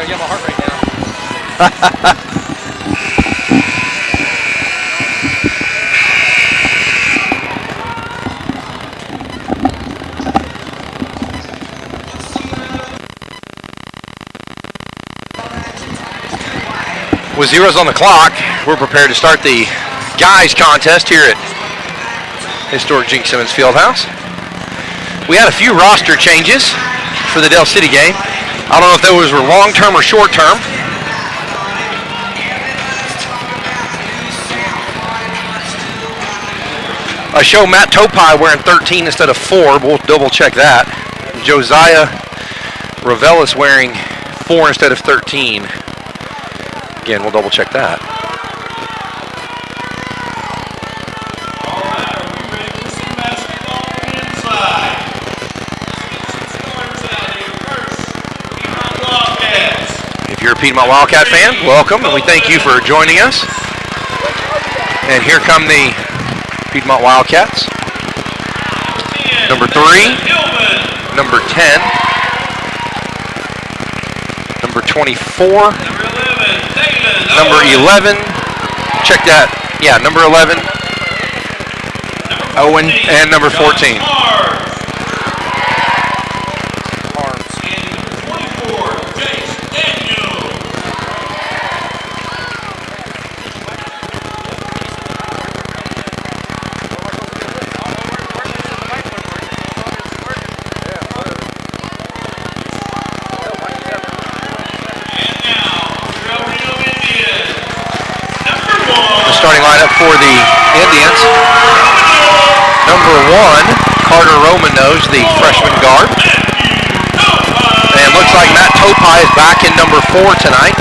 I got my heart rate down. With zeros on the clock, we're prepared to start the guys contest here at historic Gene Simmons Fieldhouse. We had a few roster changes for the Dell City game. I don't know if those were long-term or short-term. I show Matt Topai wearing 13 instead of 4. We'll double-check that. Josiah Ravelis wearing 4 instead of 13. Again, we'll double-check that. If you're a Piedmont Wildcat fan, welcome, and we thank you for joining us. And here come the Piedmont Wildcats. Number 3, number 10, number 24, number 11, check that, yeah, number 11, Owen, and number 14. Starting lineup for the Indians. Number 1, Carter Romanos, the freshman guard. And looks like Matt Topai is back in number 4 tonight.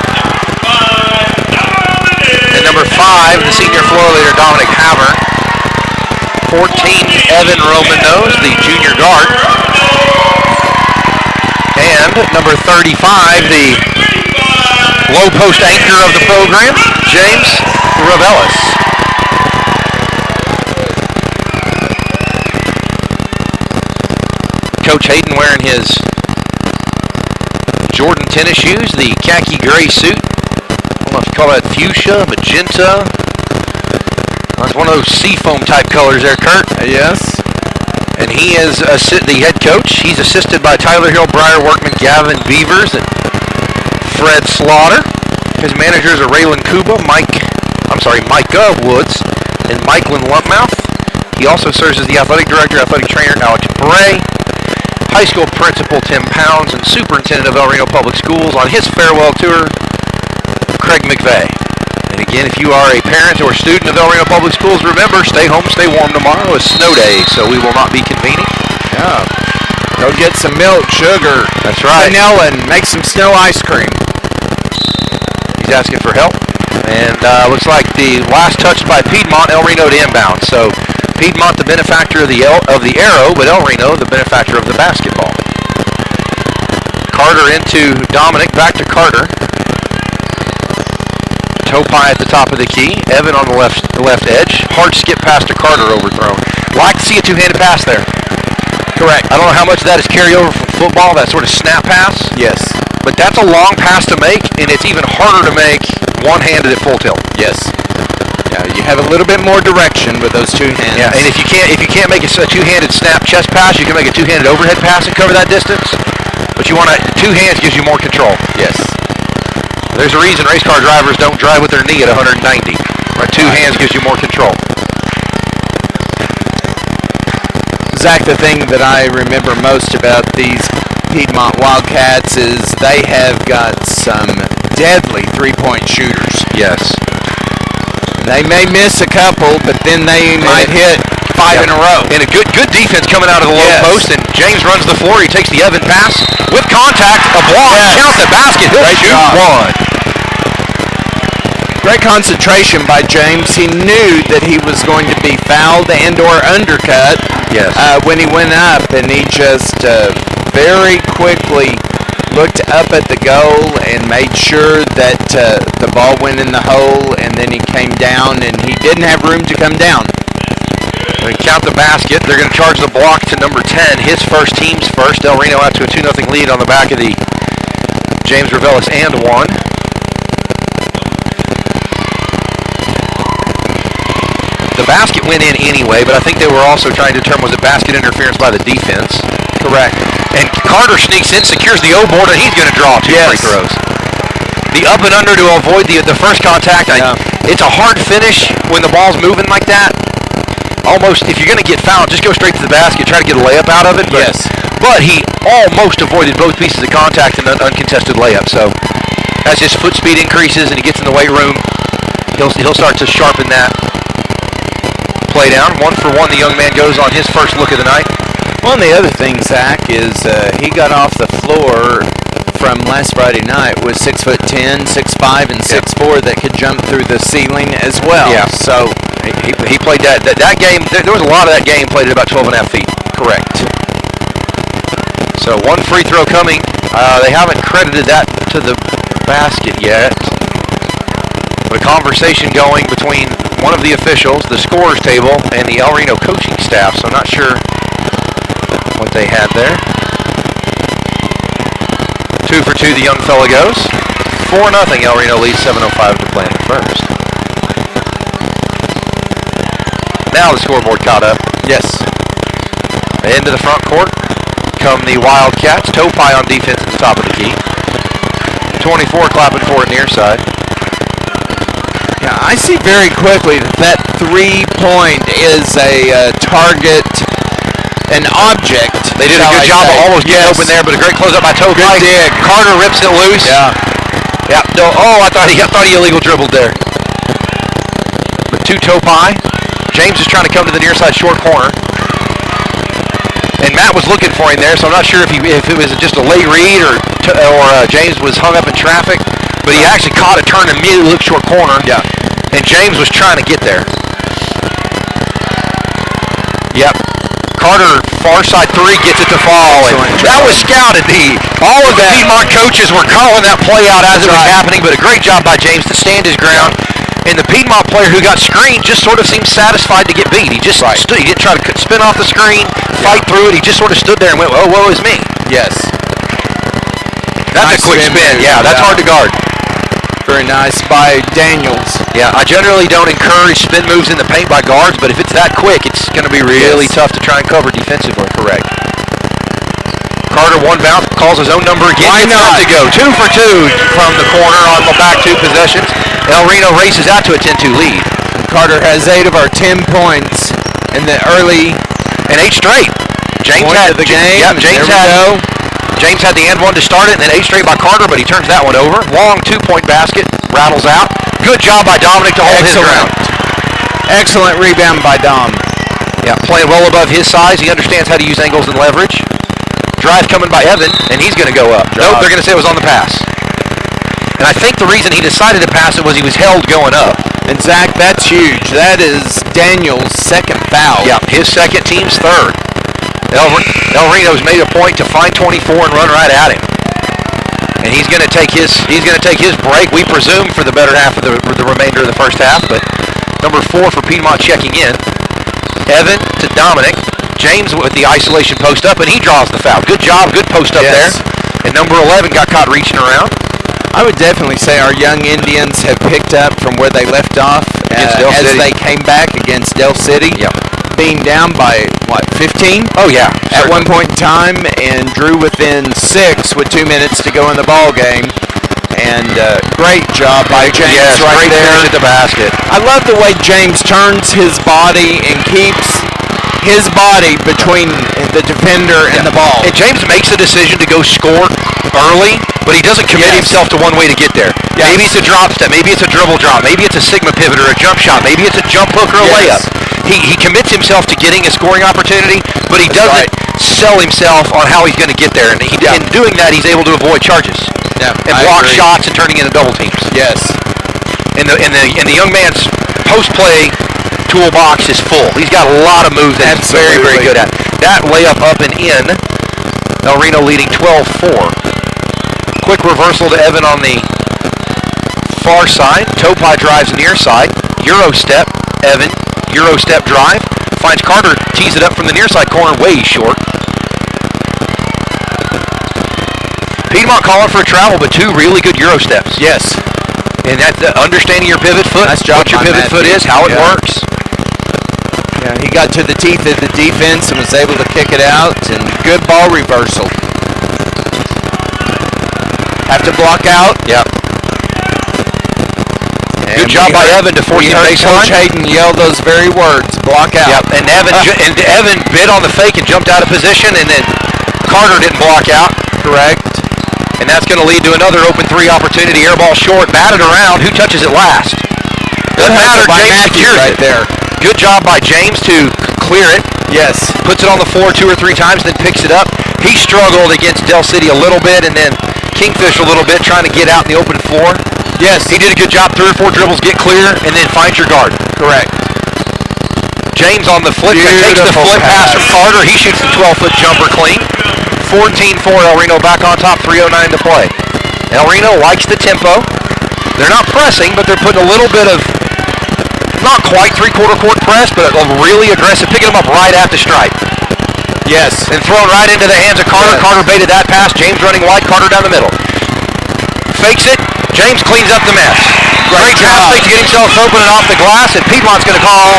And number 5, the senior floor leader, Dominic Haver. 14, Evan Romanos, the junior guard. And number 35, the low post anchor of the program, James Ravelis. Coach Hayden wearing his Jordan tennis shoes, the khaki gray suit. I don't know if you call that fuchsia, magenta. That's one of those seafoam type colors there, Kurt. Yes. And he is the head coach. He's assisted by Tyler Hill, Briar Workman, Gavin Beavers, and Fred Slaughter. His managers are Raylan Kuba, Micah Woods, and Michaelin Lumpmouth. He also serves as the athletic director, athletic trainer Alex Bray, high school principal Tim Pounds, and superintendent of El Reno Public Schools. On his farewell tour, Craig McVeigh. And again, if you are a parent or student of El Reno Public Schools, remember, stay home, stay warm tomorrow. It's snow day, so we will not be convening. Yeah. Go get some milk, sugar. That's right. Vanilla, and make some snow ice cream. He's asking for help. And looks like the last touch by Piedmont, El Reno to inbound. So Piedmont, the benefactor of the arrow, but El Reno, the benefactor of the basketball. Carter into Dominic, back to Carter. Topai at the top of the key. Evan on the left edge. Hard skip pass to Carter, overthrown. Like to see a two-handed pass there. Correct. I don't know how much of that is carryover from football, that sort of snap pass. Yes. But that's a long pass to make, and it's even harder to make one-handed at full tilt. Yes. Yeah, you have a little bit more direction with those two hands. Yeah, and if you can't make a two-handed snap chest pass, you can make a two-handed overhead pass and cover that distance. But you want two hands gives you more control. Yes. There's a reason race car drivers don't drive with their knee at 190. Right, two hands gives you more control. Zach, the thing that I remember most about these Piedmont Wildcats is they have got some deadly three-point shooters. Yes. They may miss a couple, but then they might hit 5 in a row. And a good defense coming out of the low post, and James runs the floor. He takes the Evan pass with contact, a block, count the basket, he'll shoot one. Great concentration by James. He knew that he was going to be fouled and or undercut when he went up, and he just very quickly looked up at the goal and made sure that the ball went in the hole, and then he came down, and he didn't have room to come down. They count the basket. They're going to charge the block to number 10. His first, team's first. El Reno out to a 2-0 lead on the back of the James Revelis and one. The basket went in anyway, but I think they were also trying to determine was it basket interference by the defense. Correct. And Carter sneaks in, secures the O board, and he's going to draw two free throws. The up and under to avoid the first contact. It's a hard finish when the ball's moving like that. Almost, if you're going to get fouled, just go straight to the basket, try to get a layup out of it. But he almost avoided both pieces of contact in an uncontested layup. So as his foot speed increases and he gets in the weight room, he'll start to sharpen that play down. 1 for 1, the young man goes on his first look of the night. Well, and the other thing, Zach, is he got off the floor from last Friday night with 6'10", 6'5", and 6'4" that could jump through the ceiling as well. Yeah. So he played that game. There was a lot of that game played at about 12.5 feet. Correct. So 1 free throw coming. They haven't credited that to the basket yet. But a conversation going between one of the officials, the scorers table, and the El Reno coaching staff. So I'm not sure what they had there. 2 for 2, the young fella goes. 4-0, El Reno leads, 7:05 to play in the first. Now the scoreboard caught up. Yes. Into the front court come the Wildcats. Topai on defense at the top of the key. 24 clapping for it near side. Yeah, I see very quickly that 3-point is a target, an object. They did a good job of almost getting open there, but a great closeout by Topai. Good dig. Carter rips it loose. Yeah. Yeah. No, I thought he illegal dribbled there. But to Topai. James is trying to come to the near side short corner. And Matt was looking for him there, so I'm not sure if it was just a late read or James was hung up in traffic. But he actually caught a turn and immediately looked short corner. Yeah. And James was trying to get there. Yep. Carter, far side 3, gets it to fall. And that was scouted. All of the Piedmont coaches were calling that play out as it was happening, but a great job by James to stand his ground. And the Piedmont player who got screened just sort of seemed satisfied to get beat. He just stood. He didn't try to spin off the screen, fight through it. He just sort of stood there and went, "Oh, woe is me." Yes. That's a quick spin. Yeah, that's hard to guard. Very nice by Daniels. Yeah, I generally don't encourage spin moves in the paint by guards, but if it's that quick, it's going to be really tough to try and cover defensively. Correct. Carter, one bounce, calls his own number again. Why not? To go. 2 for 2 from the corner on the back 2 possessions. El Reno races out to a 10-2 lead. Carter has 8 of our 10 points in the early and 8 straight. James had the game. Yep, James had the and one to start it, and then 8 straight by Carter, but he turns that one over. Long 2-point basket, rattles out. Good job by Dominic to hold his ground. Excellent rebound by Dom. Yeah, playing well above his size. He understands how to use angles and leverage. Drive coming by Evan, and he's going to go up. Nope, they're going to say it was on the pass. And I think the reason he decided to pass it was he was held going up. And Zach, that's huge. That is Daniel's second foul. Yeah, his second, team's third. El Reno's made a point to find 24 and run right at him. And he's going to take his break, we presume, for the better half of the remainder of the first half. But number 4 for Piedmont checking in. Evan to Dominic. James with the isolation post up, and he draws the foul. Good job, good post up there. And number 11 got caught reaching around. I would definitely say our young Indians have picked up from where they left off as they came back against Del City. Yeah. Being down by, 15? Oh, yeah. At one point in time, and drew within 6 with 2 minutes to go in the ball game. And great job by James right there at the basket. I love the way James turns his body and keeps his body between the defender and the ball. And James makes the decision to go score early, but he doesn't commit himself to one way to get there. Yes. Maybe it's a drop step, maybe it's a dribble drop, maybe it's a sigma pivot or a jump shot, maybe it's a jump hook or a layup. He commits himself to getting a scoring opportunity, but he doesn't sell himself on how he's going to get there. And in doing that, he's able to avoid charges and block shots and turning into double teams. Yes. And the young man's post-play toolbox is full. He's got a lot of moves that he's very, very good at. That layup up and in. El Reno leading 12-4. Quick reversal to Evan on the far side. Topai drives near side. Euro step. Evan, Euro step drive. Finds Carter, tees it up from the near side corner, way short. Piedmont calling for a travel, but 2 really good Euro steps. Yes. And that understanding your pivot foot, nice job, what your pivot foot is, how it works. Yeah, he got to the teeth of the defense and was able to kick it out, and good ball reversal. Have to block out. Yep. Good job by Evan to force the baseline. Coach Hayden yell those very words, block out. Yep, and Evan bit on the fake and jumped out of position, and then Carter didn't block out. Correct. And that's going to lead to another open 3 opportunity. Air ball short, batted around. Who touches it last? Doesn't matter. James secures right there. Good job by James to clear it. Yes. Puts it on the floor 2 or 3 times, then picks it up. He struggled against Del City a little bit, and then Kingfish a little bit, trying to get out in the open floor. Yes. He did a good job. 3 or 4 dribbles, get clear, and then find your guard. Correct. James on the flip, takes the flip pass from Carter. He shoots the 12-foot jumper clean. 14-4, El Reno back on top, 3:09 to play. El Reno likes the tempo. They're not pressing, but they're putting a little bit of, not quite three-quarter court press, but a really aggressive, picking them up right at the stripe. Yes. And thrown right into the hands of Carter. Yes. Carter baited that pass. James running wide, Carter down the middle. Fakes it. James cleans up the mess. Great pass fake to get himself open and off the glass, and Piedmont's going to call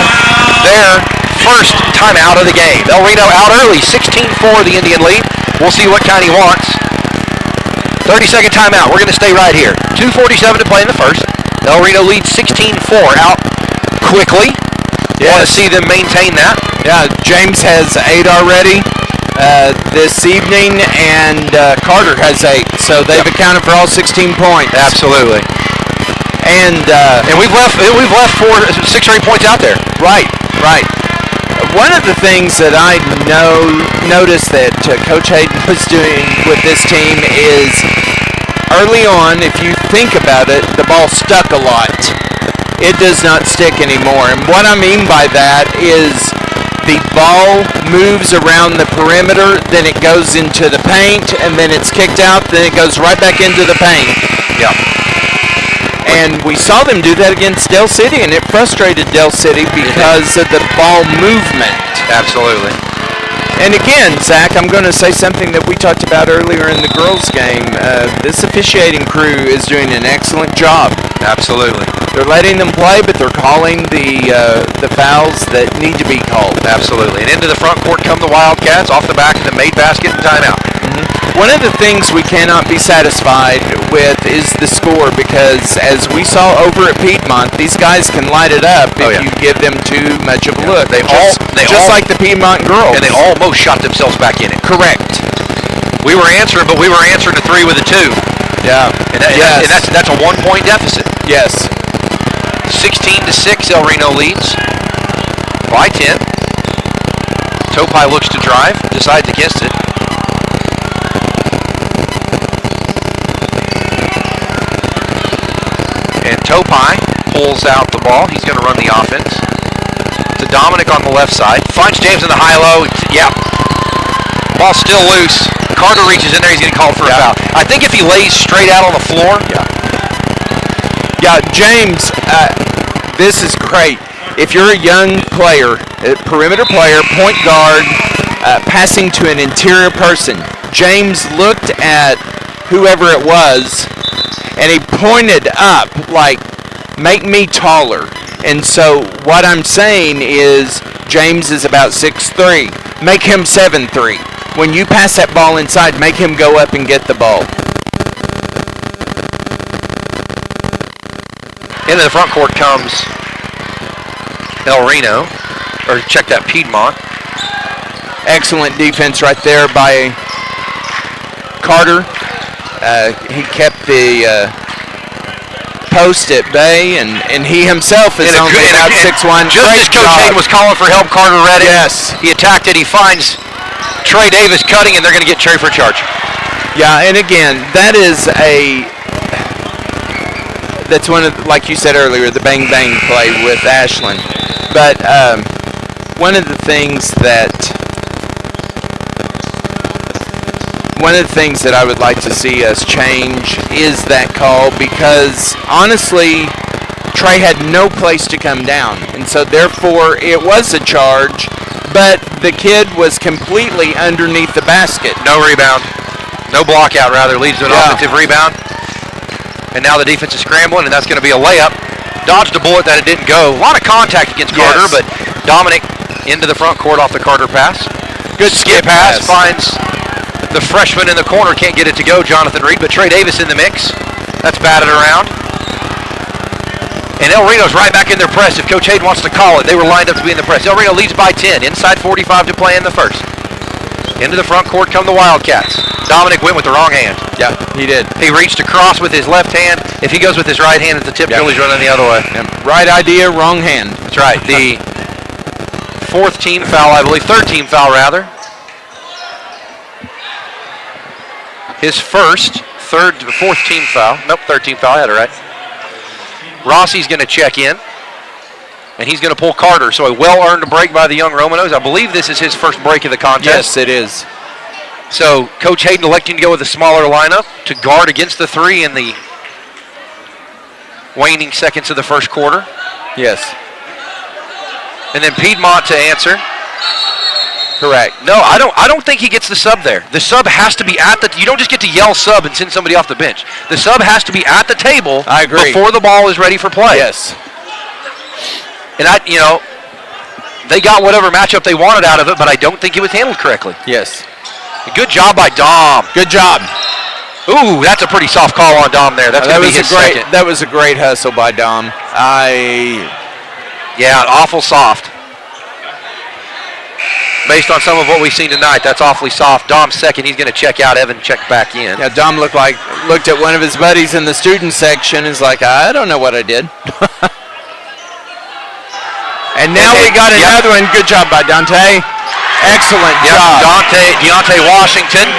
their first timeout of the game. El Reno out early, 16-4 the Indian lead. We'll see what kind he wants. 30-second timeout. We're going to stay right here. 2:47 to play in the first. El Reno leads 16-4 out quickly. Yes. Want to see them maintain that. Yeah, James has 8 already this evening, and Carter has 8. So they've accounted for all 16 points. Absolutely. And we've left 6 or 8 points out there. Right. One of the things that I noticed that Coach Hayden was doing with this team is early on, if you think about it, the ball stuck a lot. It does not stick anymore. And what I mean by that is the ball moves around the perimeter, then it goes into the paint, and then it's kicked out, then it goes right back into the paint. Yeah. And we saw them do that against Del City, and it frustrated Del City because of the ball movement. Absolutely. And again, Zach, I'm going to say something that we talked about earlier in the girls' game. This officiating crew is doing an excellent job. Absolutely. They're letting them play, but they're calling the fouls that need to be called. Absolutely. And into the front court come the Wildcats, off the back of the made basket and timeout. One of the things we cannot be satisfied with is the score, because as we saw over at Piedmont, these guys can light it up if you give them too much of a look. Just like the Piedmont girls. And they almost shot themselves back in it. Correct. We were answering, but we were answering a 3 with a 2. Yeah. And that's a 1-point deficit. Yes. 16-6, El Reno leads by 10. Topai looks to drive, decides against it. And Topai pulls out the ball. He's going to run the offense. To Dominic on the left side. Finds James in the high-low. Yeah. Ball still loose. Carter reaches in there. He's going to call for a foul. I think if he lays straight out on the floor. Yeah, James, this is great. If you're a young player, a perimeter player, point guard, passing to an interior person, James looked at whoever it was, and he pointed up like, make me taller. And so what I'm saying is James is about 6'3". Make him 7'3". When you pass that ball inside, make him go up and get the ball. Into the front court comes El Reno, or check that, Piedmont. Excellent defense right there by Carter. He kept the post at bay, and he himself is only about 6'1". Just as Coach Hayden was calling for help, Carter read it. Yes. He attacked it. He finds Trey Davis cutting, and they're going to get Trey for a charge. Yeah, and again, that's one of, like you said earlier, the bang-bang play with Ashland. But one of the things that one of the things that I would like to see us change is that call, because honestly, Trey had no place to come down, and so therefore it was a charge, but the kid was completely underneath the basket. No rebound. No block out, rather. Leads to an offensive rebound. And now the defense is scrambling, and that's going to be a layup. Dodged a bullet that it didn't go. A lot of contact against Carter, but Dominic into the front court off the Carter pass. Good skip pass. Finds the freshman in the corner. Can't get it to go, Jonathan Reed, but Trey Davis in the mix. That's batted around. And El Reno's right back in their press if Coach Hayden wants to call it. They were lined up to be in the press. El Reno leads by 10. Inside 45 to play in the first. Into the front court come the Wildcats. Dominic went with the wrong hand. Yeah, he did. He reached across with his left hand. If he goes with his right hand at the tip, he's running the other way. Right idea, wrong hand. That's right. The fourth team foul, I believe. Third team foul, rather. His fourth team foul. Nope, third team foul. I had it right. Rossi's going to check in. And he's going to pull Carter. So a well-earned break by the young Romanos. I believe this is his first break of the contest. Yes, it is. So Coach Hayden electing to go with a smaller lineup to guard against the three in the waning seconds of the first quarter. Yes. And then Piedmont to answer. Correct. No, I don't think he gets the sub there. The sub has to be at the. You don't just get to yell sub and send somebody off the bench. The sub has to be at the table. I agree. Before the ball is ready for play. Yes. And they got whatever matchup they wanted out of it, but I don't think it was handled correctly. Yes. Good job by Dom. Good job. Ooh, that's a pretty soft call on Dom there. That's going to be his second. That was a great hustle by Dom. Yeah, awful soft. Based on some of what we've seen tonight, that's awfully soft. Dom's second. He's going to check out. Evan checked back in. Yeah, Dom looked at one of his buddies in the student section and is like, I don't know what I did. And now we got another one. Good job by Dante. Excellent job. Deontay Washington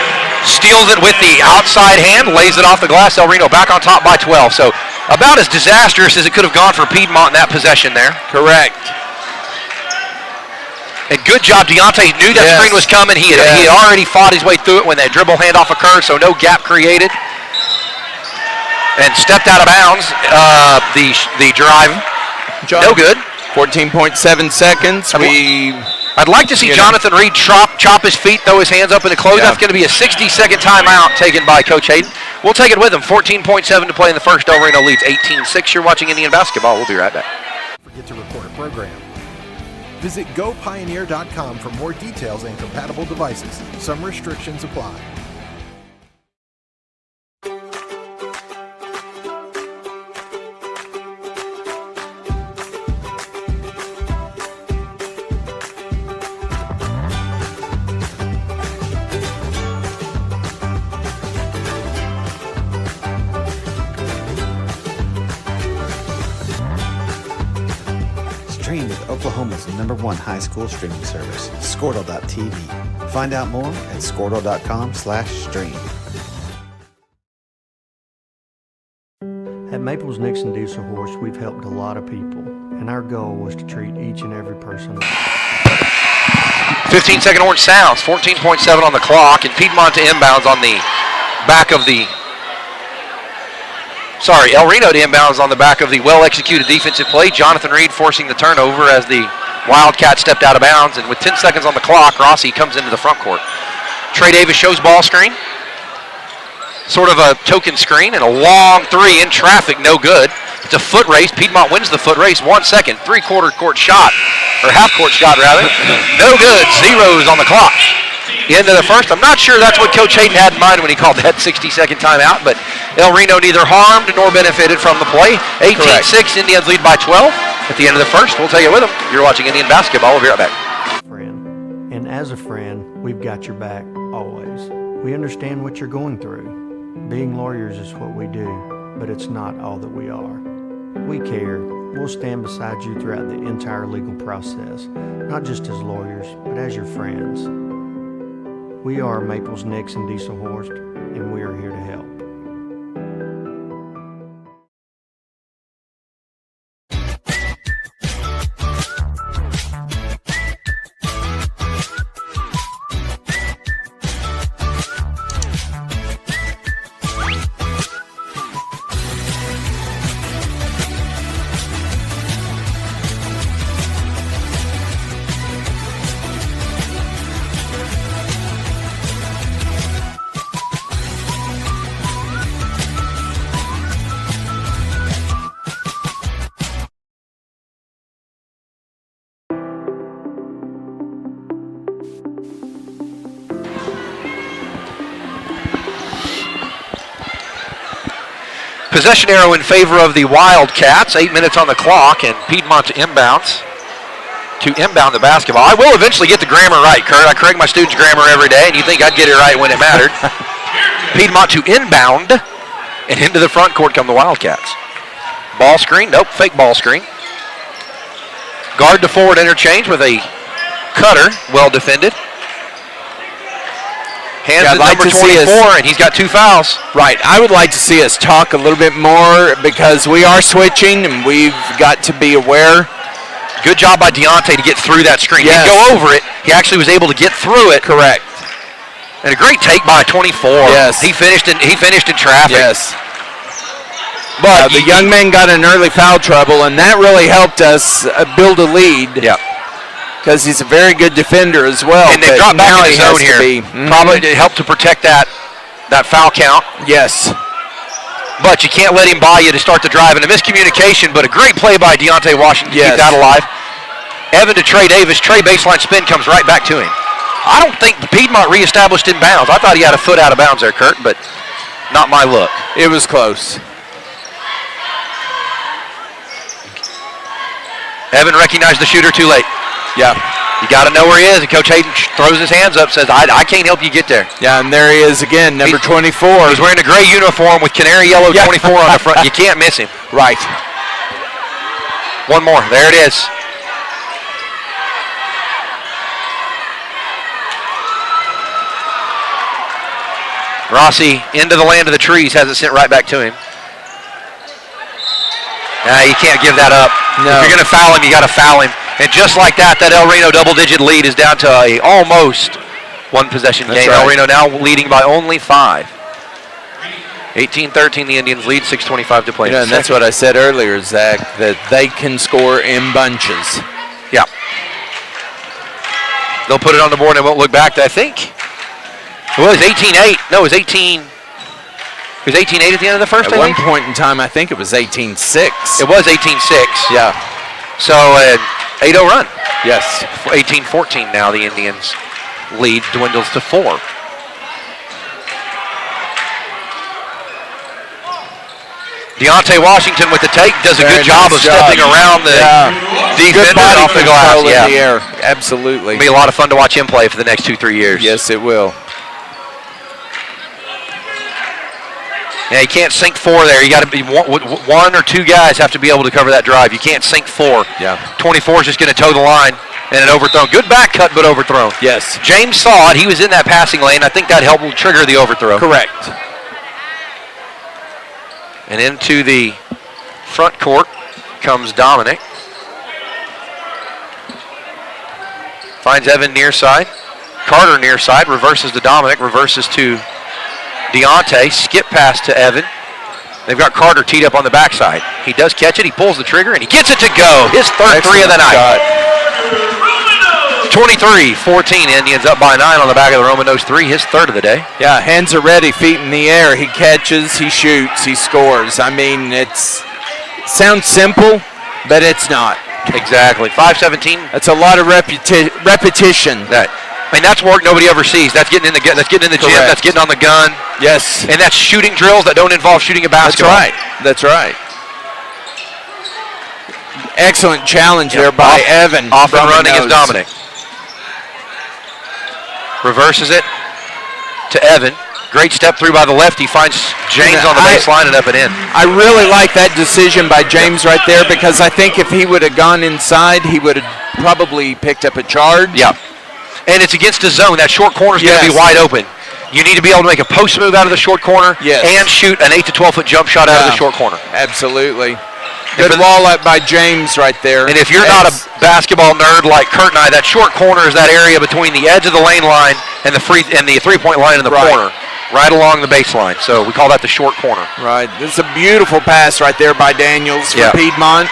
steals it with the outside hand, lays it off the glass. El Reno back on top by 12. So about as disastrous as it could have gone for Piedmont in that possession there. Correct. And good job. Deontay knew that screen was coming. He had already fought his way through it when that dribble handoff occurred, so no gap created. And stepped out of bounds. The drive. No good. 14.7 seconds. I'd like to see Jonathan Reed chop his feet, throw his hands up in the close. That's going to be a 60-second timeout taken by Coach Hayden. We'll take it with him. 14.7 to play in the first. El Reno leads 18-6. You're watching Indian basketball. We'll be right back. Forget to record a program. Visit GoPioneer.com for more details and compatible devices. Some restrictions apply. Stream with Oklahoma's #1 high school streaming service, Squirtle.tv. Find out more at Squirtle.com/stream. At Maples Nixon Diesel Horse, we've helped a lot of people, and our goal was to treat each and every person. 15-second orange sounds, 14.7 on the clock, and Piedmont to inbounds on the back of the. El Reno to inbounds on the back of the well-executed defensive play. Jonathan Reed forcing the turnover as the Wildcat stepped out of bounds, and with 10 seconds on the clock, Rossi comes into the front court. Trey Davis shows ball screen. Sort of a token screen, and a long three in traffic, no good. It's a foot race. Piedmont wins the foot race. 1 second, three-quarter court shot, or half-court shot, rather. No good, zeros on the clock. Into the first. I'm not sure that's what Coach Hayden had in mind when he called that 60-second timeout, but El Reno neither harmed nor benefited from the play. 18-6, Indians lead by 12. At the end of the first, we'll take it with them. You're watching Indian basketball. We'll be right back. Friend. And as a friend, we've got your back always. We understand what you're going through. Being lawyers is what we do, but it's not all that we are. We care. We'll stand beside you throughout the entire legal process, not just as lawyers, but as your friends. We are Maples Nixon Diesel Horst, and we are here to help. Possession arrow in favor of the Wildcats. 8 minutes on the clock, and Piedmont to inbound the basketball. I will eventually get the grammar right, Kurt. I correct my students' grammar every day, and you think I'd get it right when it mattered. Piedmont to inbound, and into the front court come the Wildcats. Ball screen, nope, fake ball screen. Guard to forward interchange with a cutter, well defended. Hands to number 24, and he's got 2 fouls. Right. I would like to see us talk a little bit more because we are switching, and we've got to be aware. Good job by Deontay to get through that screen. Yes. He didn't go over it. He actually was able to get through it. Correct. And a great take by 24. Yes. He finished in traffic. Yes. But the young man got in early foul trouble, and that really helped us build a lead. Yeah. Because he's a very good defender as well. And they dropped back in the zone here. Probably to help to protect that foul count. Yes. But you can't let him buy you to start the drive. And a miscommunication, but a great play by Deontay Washington to keep that alive. Evan to Trey Davis. Trey baseline spin comes right back to him. I don't think Piedmont reestablished in bounds. I thought he had a foot out of bounds there, Kurt, but not my look. It was close. Evan recognized the shooter too late. Yeah. You got to know where he is, and Coach Hayden throws his hands up, says, I can't help you get there. Yeah, and there he is again, number 24. He's wearing a gray uniform with canary yellow 24 on the front. You can't miss him. Right. One more. There it is. Rossi into the land of the trees, has it sent right back to him. You can't give that up. No. If you're going to foul him, you got to foul him. And just like that El Reno double-digit lead is down to a almost one-possession game. Right. El Reno now leading by only 5. 18-13, the Indians lead, 6:25 to play. And that's what I said earlier, Zach, that they can score in bunches. Yeah. They'll put it on the board and won't look back. I think it was 18-8. No, it was 18. It was 18-8 at the end of the first. At one point in time, I think it was 18-6. It was 18-6. Yeah. So 8-0 run. Yes. 18-14 now. The Indians lead dwindles to 4. Deontay Washington with the take does a good job of stepping around the defender off the glass. In the air. Absolutely. It'll be a lot of fun to watch him play for the next 2-3 years. Yes, it will. Yeah, you can't sink 4 there. You got to be one or two guys have to be able to cover that drive. You can't sink 4. Yeah. 24 is just going to toe the line and an overthrown. Good back cut, but overthrown. Yes. James saw it. He was in that passing lane. I think that helped trigger the overthrow. Correct. And into the front court comes Dominic. Finds Evan near side. Carter near side. Reverses to Dominic. Reverses to Deontay. Skip pass to Evan. They've got Carter teed up on the backside. He does catch it. He pulls the trigger, and he gets it to go. His third three of the night. 23-14. Indians up by 9 on the back of the Romanos 3. His third of the day. Yeah, hands are ready, feet in the air. He catches, he shoots, he scores. I mean, sounds simple, but it's not. Exactly. 5-17. That's a lot of repetition. That's work nobody ever sees. That's getting in the gym. That's getting on the gun. Yes. And that's shooting drills that don't involve shooting a basketball. That's right. Excellent challenge there by Evan. Off and running is Dominic. Reverses it to Evan. Great step through by the lefty. Finds James on the baseline and up and in. I really like that decision by James right there because I think if he would have gone inside, he would have probably picked up a charge. Yeah. And it's against the zone. That short corner is going to be wide open. You need to be able to make a post move out of the short corner and shoot an 8 to 12 foot jump shot out of the short corner. Absolutely. Good wall up by James right there. And if you're not a basketball nerd like Kurt and I, that short corner is that area between the edge of the lane line and the three-point line in the corner, right along the baseline. So we call that the short corner. Right. This is a beautiful pass right there by Daniels for Piedmont.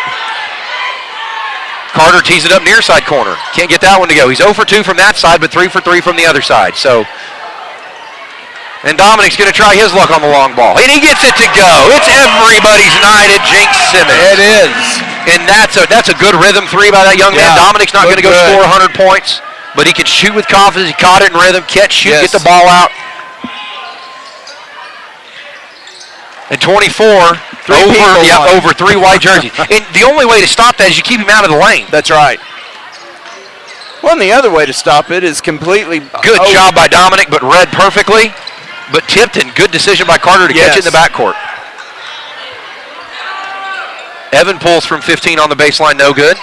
Carter tees it up near side corner. Can't get that one to go. He's 0 for 2 from that side, but 3 for 3 from the other side. And Dominic's going to try his luck on the long ball. And he gets it to go. It's everybody's night at Jinx Simmons. It is. And that's a good rhythm 3 by that young man. Dominic's not going to go score 100 points, but he can shoot with confidence. He caught it in rhythm. Catch, shoot, get the ball out. And 24 over 3 white jerseys. And the only way to stop that is you keep him out of the lane. That's right. Well, and the other way to stop it is completely... Good job by Dominic, but read perfectly. But tipped, and good decision by Carter to catch it in the backcourt. Evan pulls from 15 on the baseline, no good.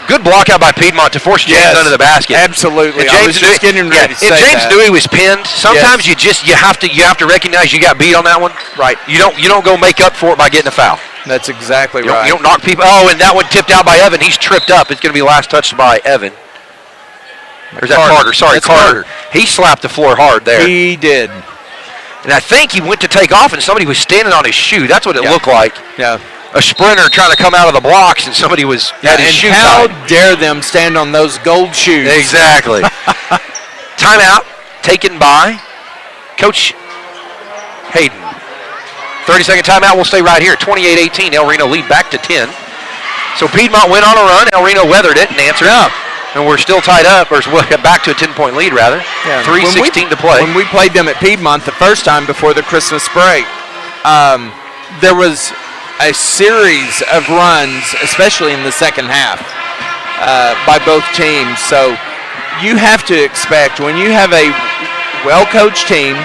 Good block out by Piedmont to force James under the basket. Absolutely. I was just getting ready to say that. James Dewey was pinned. Sometimes you have to recognize you got beat on that one. Right. You don't go make up for it by getting a foul. That's exactly right. You don't knock people. Oh, and that one tipped out by Evan. He's tripped up. It's going to be last touched by Evan. Or is that Carter? Sorry, Carter. He slapped the floor hard there. He did. And I think he went to take off, and somebody was standing on his shoe. That's what it looked like. Yeah. A sprinter trying to come out of the blocks, and somebody had his shoe tied. How dare them stand on those gold shoes? Exactly. Timeout taken by Coach Hayden. 30-second timeout. We'll stay right here. 28-18. El Reno lead back to 10. So Piedmont went on a run. El Reno weathered it and answered. Yeah. And we're still tied up, or back to a 10-point lead, rather. Yeah. 3:16 to play. When we played them at Piedmont the first time before the Christmas break, there was a series of runs, especially in the second half, by both teams. So you have to expect, when you have a well-coached team,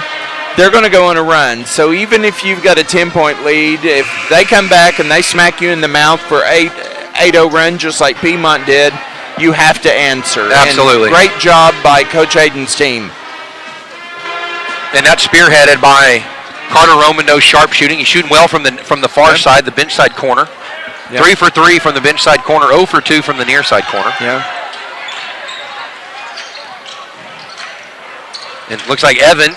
they're going to go on a run. So even if you've got a 10-point lead, if they come back and they smack you in the mouth for 8-0 run, just like Piedmont did, you have to answer. Absolutely. And great job by Coach Hayden's team. And that's spearheaded by Carter Roman, no sharpshooting. He's shooting well from the far side, the bench side corner. 3 for 3 from the bench side corner, 0 for 2 from the near side corner. Yeah. And it looks like Evan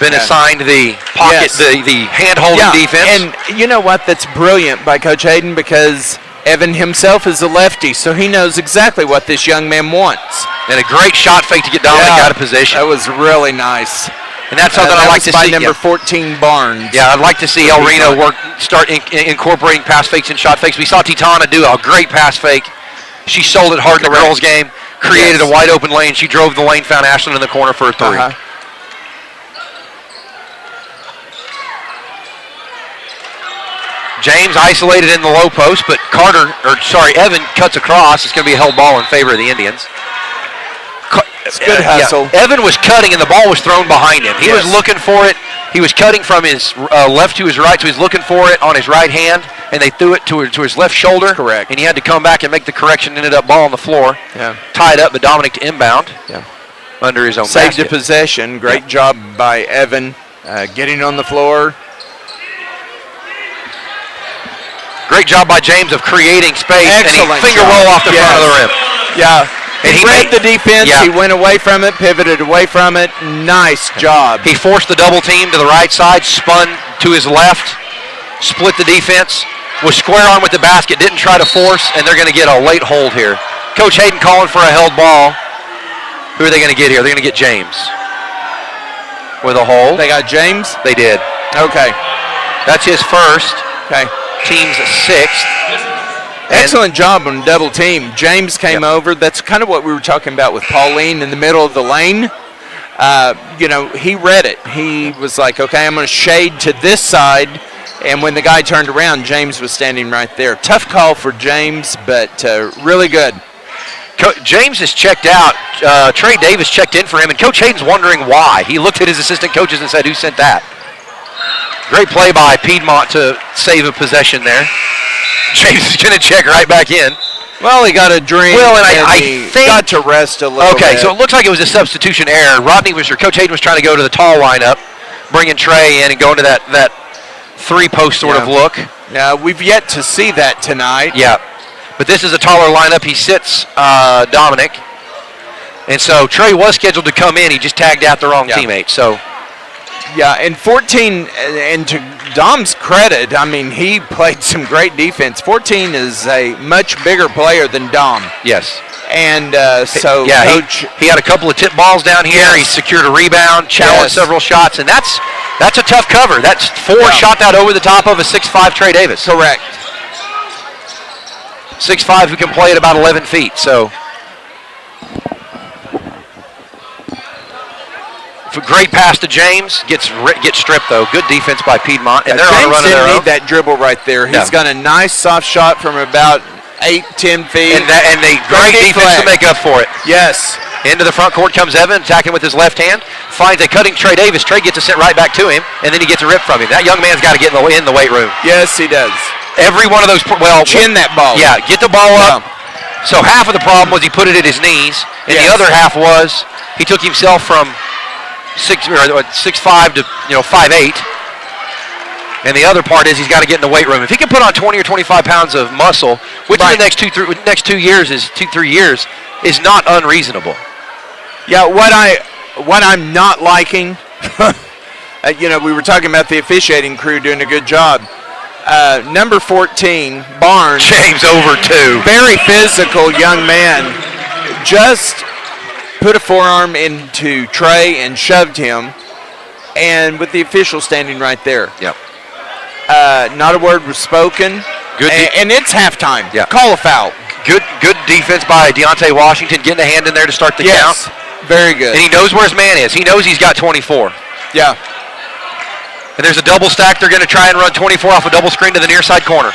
been assigned the pocket, the hand-holding defense. And you know what? That's brilliant by Coach Hayden, because Evan himself is a lefty, so he knows exactly what this young man wants. And a great shot fake to get Dominic out of position. That was really nice. And that's something I like to see. By number 14, Barnes. Yeah, I'd like to see El Reno start incorporating pass fakes and shot fakes. We saw Titana do a great pass fake. She sold it hard in the girls' game, created a wide open lane. She drove the lane, found Ashland in the corner for a 3. James isolated in the low post, but Evan cuts across. It's going to be a held ball in favor of the Indians. It's good hustle. Yeah. Evan was cutting, and the ball was thrown behind him. He was looking for it. He was cutting from his left to his right, so he's looking for it on his right hand, and they threw it to his left shoulder. Correct. And he had to come back and make the correction. Ended up ball on the floor. Yeah. Tied up, but Dominic to inbound. Yeah. Under his own basket. Saved a possession. Great job by Evan getting on the floor. Great job by James of creating space. Excellent and he finger roll off the front of the rim. Yeah. He read the defense. Yeah. He went away from it, pivoted away from it. Nice job. He forced the double team to the right side, spun to his left, split the defense, was square on with the basket, didn't try to force, and they're going to get a late hold here. Coach Hayden calling for a held ball. Who are they going to get here? They're going to get James with a hold. They got James? They did. Okay. That's his first. Okay. Team's 6th. Excellent job on double team. James came over. That's kind of what we were talking about with Pauline in the middle of the lane. He read it. He was like, okay, I'm going to shade to this side. And when the guy turned around, James was standing right there. Tough call for James, but really good. James is checked out. Trey Davis checked in for him, and Coach Hayden's wondering why. He looked at his assistant coaches and said, who sent that? Great play by Piedmont to save a possession there. James is going to check right back in. Well, he got a drink. Well, and I think got to rest a little bit. Okay, so it looks like it was a substitution error. Coach Hayden was trying to go to the tall lineup, bringing Trey in and going to that three-post sort of look. Yeah, we've yet to see that tonight. Yeah, but this is a taller lineup. He sits Dominic. And so Trey was scheduled to come in. He just tagged out the wrong teammate. So. Yeah, and 14, and to Dom's credit, I mean, he played some great defense. 14 is a much bigger player than Dom. Yes. And so Coach... He had a couple of tip balls down here. Yes. He secured a rebound, challenged several shots, and that's a tough cover. That's 4 shot that over the top of a 6'5" Trey Davis. Correct. 6'5" who can play at about 11 feet, so... Great pass to James. Gets stripped, though. Good defense by Piedmont. And they're on a James run of their didn't own. need that dribble right there. He's got a nice soft shot from about 8-10 feet. And they great defense to make up for it. Yes. Into the front court comes Evan, attacking with his left hand. Finds a cutting Trey Davis. Trey gets it sent right back to him, and then he gets a rip from him. That young man's got to get in the weight room. Yes, he does. Every one of those, chin that ball. Yeah, get the ball up. So half of the problem was he put it at his knees, and the other half was he took himself from 6'5" to 5'8". And the other part is he's got to get in the weight room. If he can put on 20 or 25 pounds of muscle, which in the next 2 years is 2-3 years, is not unreasonable. Yeah, what I'm not liking, we were talking about the officiating crew doing a good job. Number 14, Barnes. James over 2. Very physical young man. Just put a forearm into Trey and shoved him, and with the official standing right there. Yep. Not a word was spoken. Good. And it's halftime. Yeah. Call a foul. Good defense by Deontay Washington, getting a hand in there to start the count. Very good. And he knows where his man is. He knows he's got 24. Yeah. And there's a double stack. They're going to try and run 24 off a double screen to the near side corner.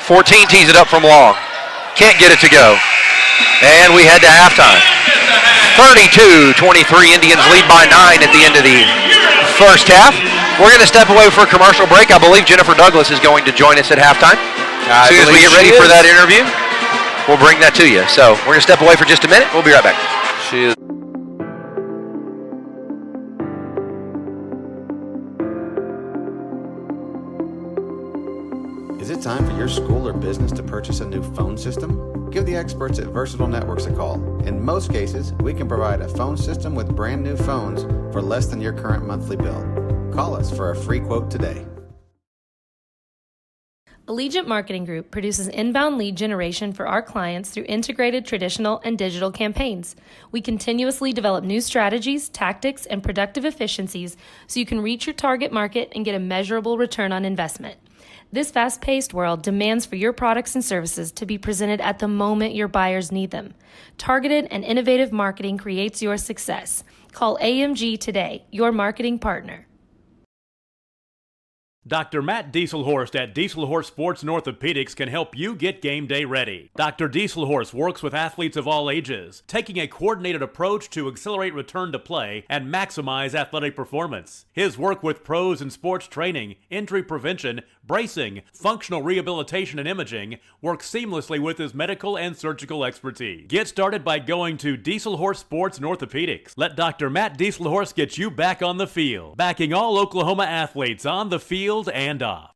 14 tees it up from long. Can't get it to go. And we head to halftime. 32-23, Indians lead by 9 at the end of the first half. We're going to step away for a commercial break. I believe Jennifer Douglas is going to join us at halftime. As soon as we get ready for that interview, we'll bring that to you. So we're going to step away for just a minute. We'll be right back. She is. Is it time for your school or business to purchase a new phone system? Give the experts at Versatile Networks a call. In most cases, we can provide a phone system with brand new phones for less than your current monthly bill. Call us for a free quote today. Allegiant Marketing Group produces inbound lead generation for our clients through integrated traditional and digital campaigns. We continuously develop new strategies, tactics, and productive efficiencies so you can reach your target market and get a measurable return on investment. This fast-paced world demands for your products and services to be presented at the moment your buyers need them. Targeted and innovative marketing creates your success. Call AMG today, your marketing partner. Dr. Matt Dieselhorst at Dieselhorst Sports and Orthopedics can help you get game day ready. Dr. Dieselhorst works with athletes of all ages, taking a coordinated approach to accelerate return to play and maximize athletic performance. His work with pros in sports training, injury prevention, bracing, functional rehabilitation, and imaging works seamlessly with his medical and surgical expertise. Get started by going to Dieselhorst Sports and Orthopedics. Let Dr. Matt Dieselhorst get you back on the field, backing all Oklahoma athletes on the field and off.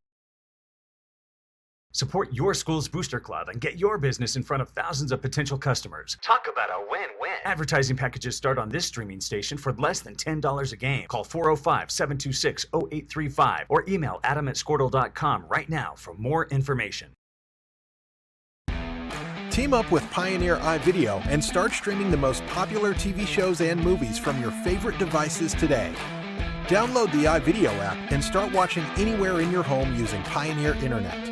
Support your school's booster club and get your business in front of thousands of potential customers. Talk about a win-win. Advertising packages start on this streaming station for less than $10 a game. Call 405-726-0835 or email adam@squirtle.com right now for more information. Team up with Pioneer iVideo and start streaming the most popular TV shows and movies from your favorite devices today. Download the iVideo app and start watching anywhere in your home using Pioneer Internet.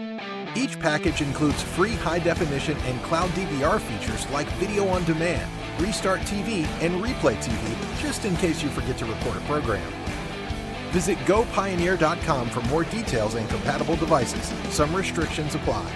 Each package includes free high-definition and cloud DVR features like video on demand, Restart TV, and Replay TV, just in case you forget to record a program. Visit GoPioneer.com for more details and compatible devices. Some restrictions apply.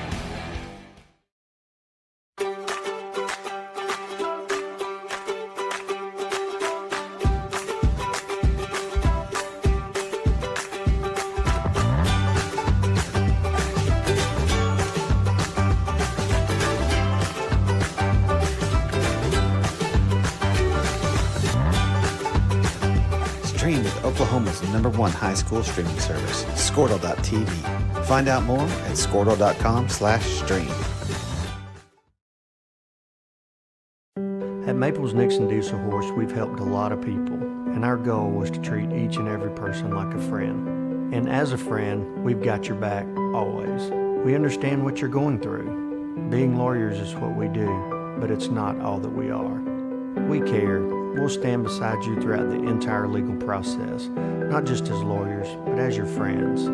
Stream with Oklahoma's #1 high school streaming service, Squirtle.tv. Find out more at squirtle.com/stream. At Maples Nixon Dieselhorst, we've helped a lot of people, and our goal was to treat each and every person like a friend. And as a friend, we've got your back always. We understand what you're going through. Being lawyers is what we do, but it's not all that we are. We care. We'll stand beside you throughout the entire legal process, not just as lawyers, but as your friends.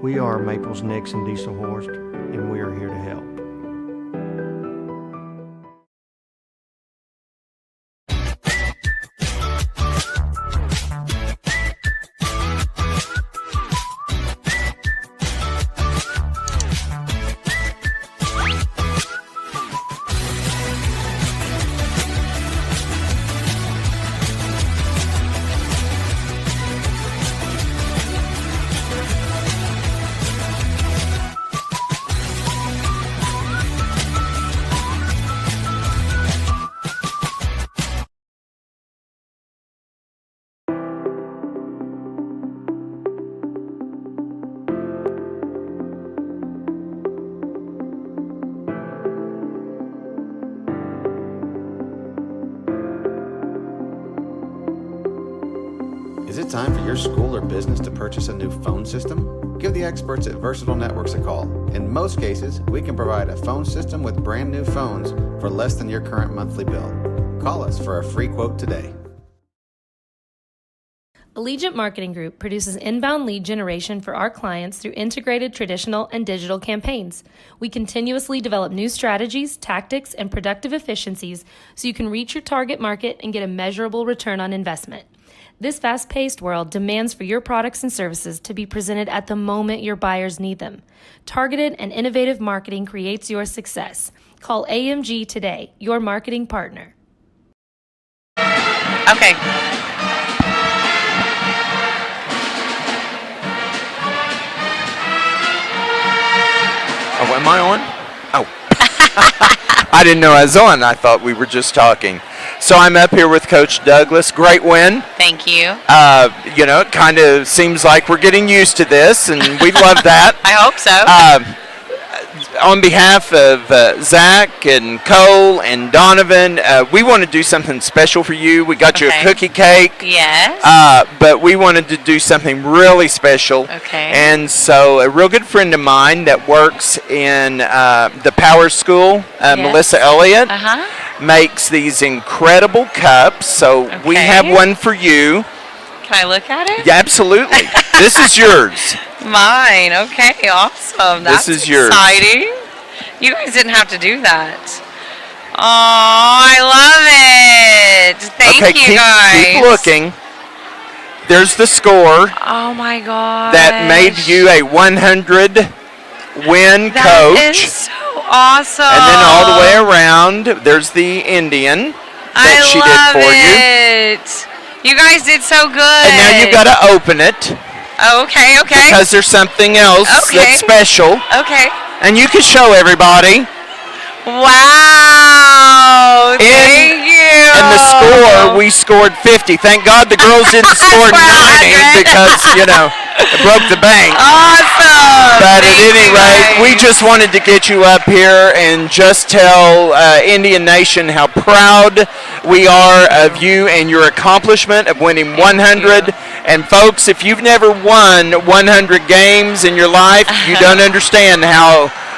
We are Maples Nixon Dieselhorst, and we are here to help. Is it time for your school or business to purchase a new phone system? Give the experts at Versatile Networks a call. In most cases, we can provide a phone system with brand new phones for less than your current monthly bill. Call us for a free quote today. Allegiant Marketing Group produces inbound lead generation for our clients through integrated traditional and digital campaigns. We continuously develop new strategies, tactics, and productive efficiencies so you can reach your target market and get a measurable return on investment. This fast-paced world demands for your products and services to be presented at the moment your buyers need them. Targeted and innovative marketing creates your success. Call AMG today, your marketing partner. Okay. Oh, am I on? Oh. I didn't know I was on. I thought we were just talking. So I'm up here with Coach Douglas. Great win. Thank you. It kind of seems like we're getting used to this, and we love that. I hope so. On behalf of Zach and Cole and Donovan, we want to do something special for you. We got you a cookie cake. Yes. But we wanted to do something really special. Okay. And so a real good friend of mine that works in the Power School, Melissa Elliott, makes these incredible cups. So we have one for you. Can I look at it? Yeah, absolutely. This is yours. Mine. Okay, awesome. That's exciting. You guys didn't have to do that. Oh, I love it. Thank you guys. Keep looking. There's the score. Oh my God. That made you a 100 win coach. That is so awesome. And then all the way around, there's the Indian that she did for you. You guys did so good. And now you've got to open it. Okay. Because there's something else that's special. Okay. And you can show everybody. Wow. Thank you. And the score, we scored 50. Thank God the girls didn't score 90 because, it broke the bank. Awesome. But at any rate, we just wanted to get you up here and just tell Indian Nation how proud we are of you and your accomplishment of winning 100. And folks, if you've never won 100 games in your life, you don't understand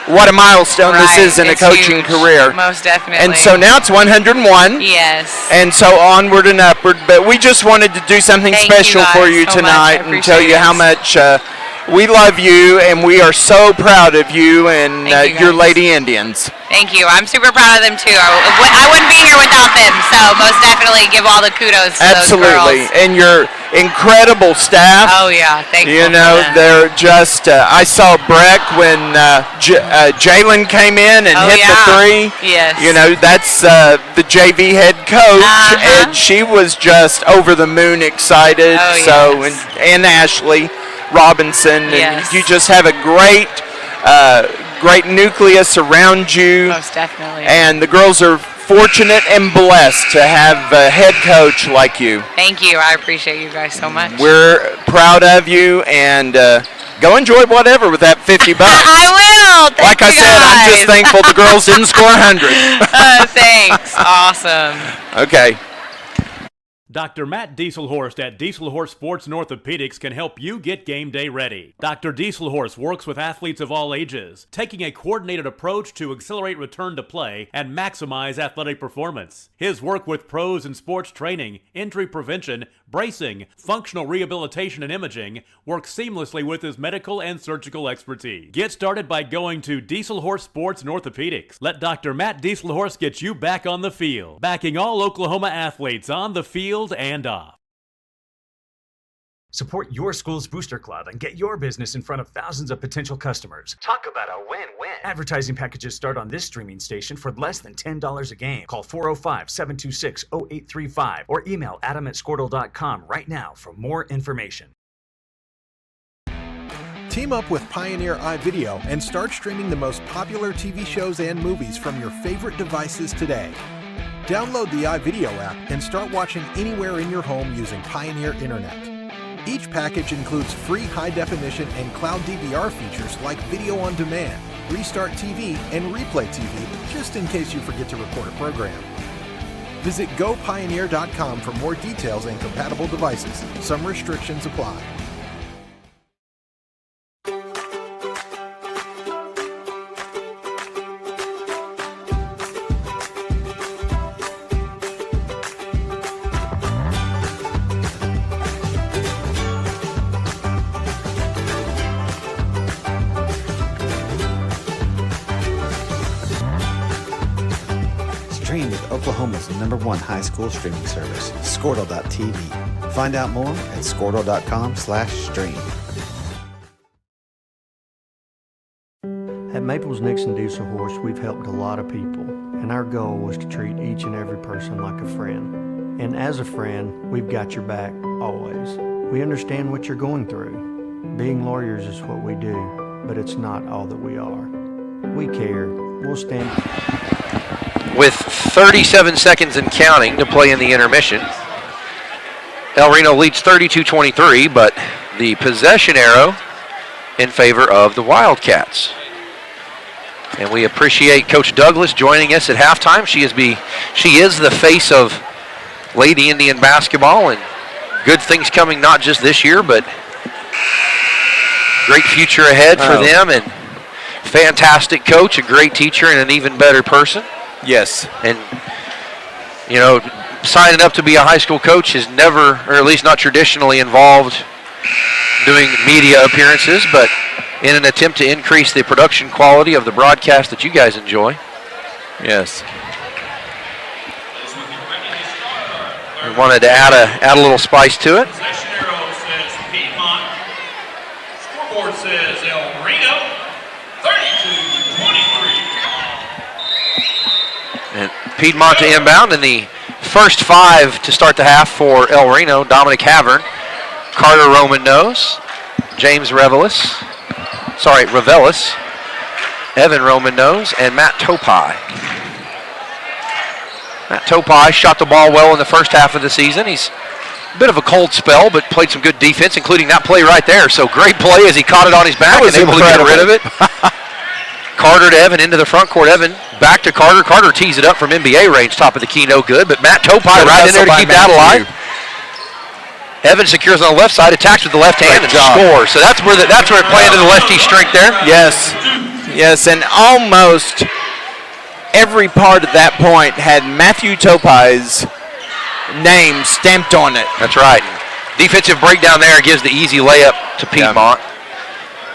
what a milestone this is in a coaching career. Most definitely. And so now it's 101. Yes. And so onward and upward. But we just wanted to do something special for you tonight and tell you how much we love you, and we are so proud of you and your Lady Indians. Thank you. I'm super proud of them too. I wouldn't be here without them. So most definitely give all the kudos to those girls. And your incredible staff. Oh yeah, thank you. They're just. I saw Breck when Jalen came in and hit the three. Yes. That's the JV head coach, and she was just over the moon excited. Oh, yes. And Ashley Robinson, and you just have a great nucleus around you. Most definitely. And the girls are fortunate and blessed to have a head coach like you. Thank you. I appreciate you guys so much. We're proud of you, and go enjoy whatever with that $50. I will. Like I said, I'm just thankful the girls didn't score 100. Thanks. Awesome. Okay. Dr. Matt Dieselhorst at Dieselhorst Sports and Orthopedics can help you get game day ready. Dr. Dieselhorst works with athletes of all ages, taking a coordinated approach to accelerate return to play and maximize athletic performance. His work with pros in sports training, injury prevention, bracing, functional rehabilitation, and imaging works seamlessly with his medical and surgical expertise. Get started by going to Dieselhorst Sports and Orthopedics. Let Dr. Matt Dieselhorst get you back on the field, backing all Oklahoma athletes on the field and off. Support your school's booster club and get your business in front of thousands of potential customers. Talk about a win-win. Advertising packages start on this streaming station for less than $10 a game. Call 405-726-0835 or email adam@squirtle.com right now for more information. Team up with Pioneer iVideo and start streaming the most popular TV shows and movies from your favorite devices today. Download the iVideo app and start watching anywhere in your home using Pioneer Internet. Each package includes free high-definition and cloud DVR features like video on demand, Restart TV, and Replay TV, just in case you forget to record a program. Visit gopioneer.com for more details and compatible devices. Some restrictions apply. Stream with Oklahoma's #1 high school streaming service, Squirtle.tv. Find out more at Squirtle.com/stream. At Maples Nixon Diesel Horse, we've helped a lot of people, and our goal was to treat each and every person like a friend. And as a friend, we've got your back always. We understand what you're going through. Being lawyers is what we do, but it's not all that we are. We care. We'll stand. With 37 seconds and counting to play in the intermission, El Reno leads 32-23, but the possession arrow in favor of the Wildcats. And we appreciate Coach Douglas joining us at halftime. She is the face of Lady Indian basketball, and good things coming not just this year, but great future ahead for them. And fantastic coach, a great teacher, and an even better person. Yes. And, you know, signing up to be a high school coach is never, or at least not traditionally involved doing media appearances, but in an attempt to increase the production quality of the broadcast that you guys enjoy. Yes. We wanted to add a little spice to it. Possession arrow says Piedmont. Scoreboard says El Reno, 32-23. And Piedmont to inbound, and the first 5 to start the half for El Reno: Dominic Havern, Carter Roman Nose, James Revelis, Evan Roman Nose, and Matt Topai. Matt Topai shot the ball well in the first half of the season. He's a bit of a cold spell, but played some good defense, including that play right there. So great play as he caught it on his back and able to get rid of it. Carter to Evan into the front court. Evan back to Carter. Carter tees it up from NBA range, top of the key, no good. But Matt Topai right in there to keep that alive. Evan secures on the left side, attacks with the left hand, and scores. So that's where it played into the lefty strength there. Yes, yes, and almost every part of that point had Matthew Topai's name stamped on it. That's right. Defensive breakdown there gives the easy layup to Piedmont. Yeah.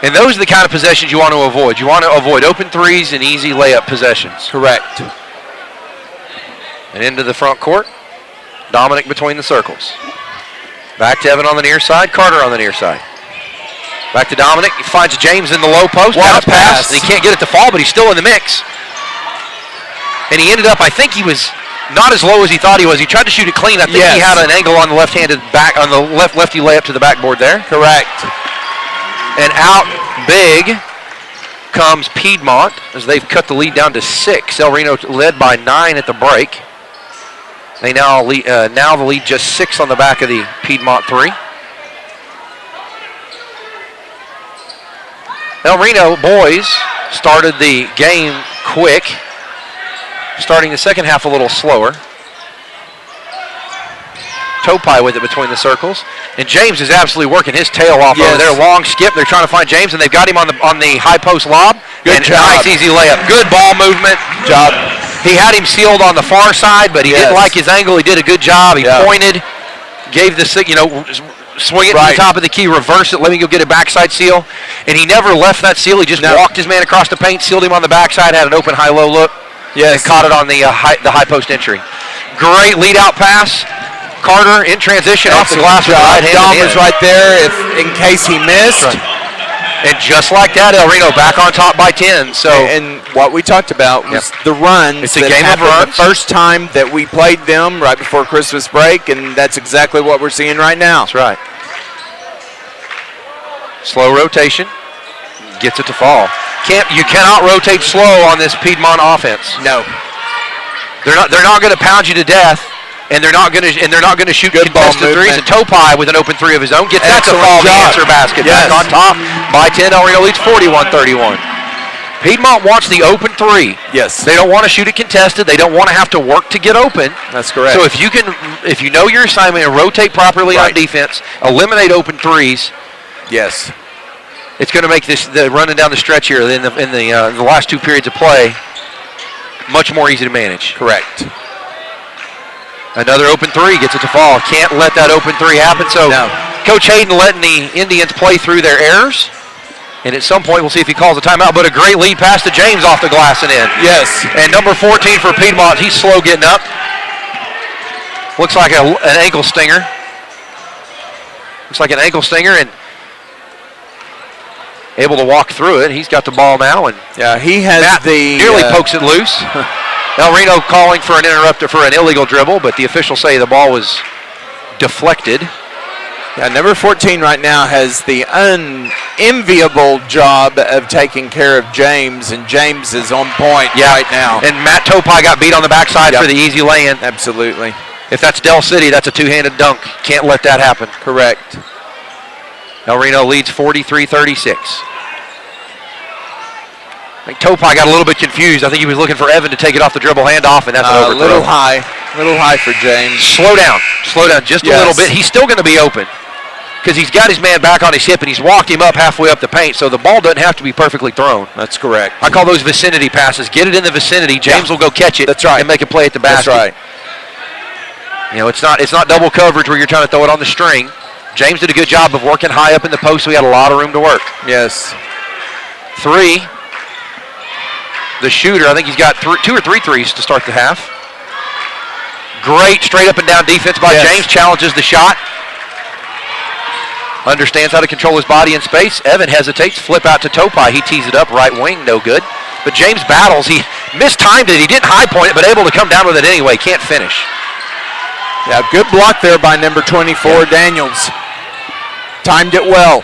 And those are the kind of possessions you want to avoid. You want to avoid open threes and easy layup possessions. Correct. And into the front court. Dominic between the circles. Back to Evan on the near side, Carter on the near side. Back to Dominic, he finds James in the low post. What a pass. He can't get it to fall, but he's still in the mix. And he ended up, I think he was not as low as he thought he was. He tried to shoot it clean. I think he had an angle on the left-handed back, on the lefty layup to the backboard there. Correct. And out big comes Piedmont as they've cut the lead down to 6. El Reno led by 9 at the break. They now the lead just 6 on the back of the Piedmont 3. El Reno boys started the game quick, starting the second half a little slower. Topai with it between the circles, and James is absolutely working his tail off over there. Long skip. They're trying to find James, and they've got him on the high post lob. Good job. Nice easy layup. Good ball movement. Job. He had him sealed on the far side, but he didn't like his angle. He did a good job. He pointed, gave the swing it to the top of the key, reverse it, let me go get a backside seal, and he never left that seal. He just walked his man across the paint, sealed him on the backside, had an open high-low look, and caught it on the high post entry. Great lead-out pass. Carter in transition off the glass with the right hand. Dom was right there in case he missed. And just like that, El Reno back on top by 10. So and what we talked about was the runs. It's a game of runs. The first time that we played them right before Christmas break, and that's exactly what we're seeing right now. That's right. Slow rotation, gets it to fall. You cannot rotate slow on this Piedmont offense. No, they're not going to pound you to death. And they're not going to shoot contested threes. And Topai with an open 3 of his own gets that to fall the answer basket. Back on top by 10. El Reno leads 41-31. Piedmont wants the open three. Yes. They don't want to shoot it contested. They don't want to have to work to get open. That's correct. So if you know your assignment and rotate properly on defense, eliminate open threes. Yes. It's going to make the running down the stretch here in the last 2 periods of play much more easy to manage. Correct. Another open three gets it to fall. Can't let that open three happen. So Coach Hayden letting the Indians play through their errors. And at some point, we'll see if he calls a timeout. But a great lead pass to James off the glass and in. Yes. And number 14 for Piedmont, he's slow getting up. Looks like an ankle stinger. Looks like an ankle stinger and able to walk through it. He's got the ball now. And he has Matt nearly pokes it loose. El Reno calling for an interrupter for an illegal dribble, but the officials say the ball was deflected. Yeah, number 14 right now has the unenviable job of taking care of James, and James is on point right now. And Matt Topai got beat on the backside for the easy lay-in. Absolutely. If that's Del City, that's a two-handed dunk. Can't let that happen. Correct. El Reno leads 43-36. I think Topai got a little bit confused. I think he was looking for Evan to take it off the dribble handoff, and that's an overthrow. A little high for James. Slow down just a little bit. He's still going to be open because he's got his man back on his hip, and he's walked him up halfway up the paint, so the ball doesn't have to be perfectly thrown. That's correct. I call those vicinity passes. Get it in the vicinity. James will go catch it. That's right. And make a play at the basket. That's right. You know, it's not double coverage where you're trying to throw it on the string. James did a good job of working high up in the post, so he had a lot of room to work. Yes. 3. The shooter, I think he's got 2 or 3 threes to start the half. Great straight up and down defense by James. Challenges the shot. Understands how to control his body in space. Evan hesitates. Flip out to Topai. He tees it up. Right wing, no good. But James battles. He mistimed it. He didn't high point it, but able to come down with it anyway. Can't finish. Yeah, good block there by number 24, Daniels. Timed it well.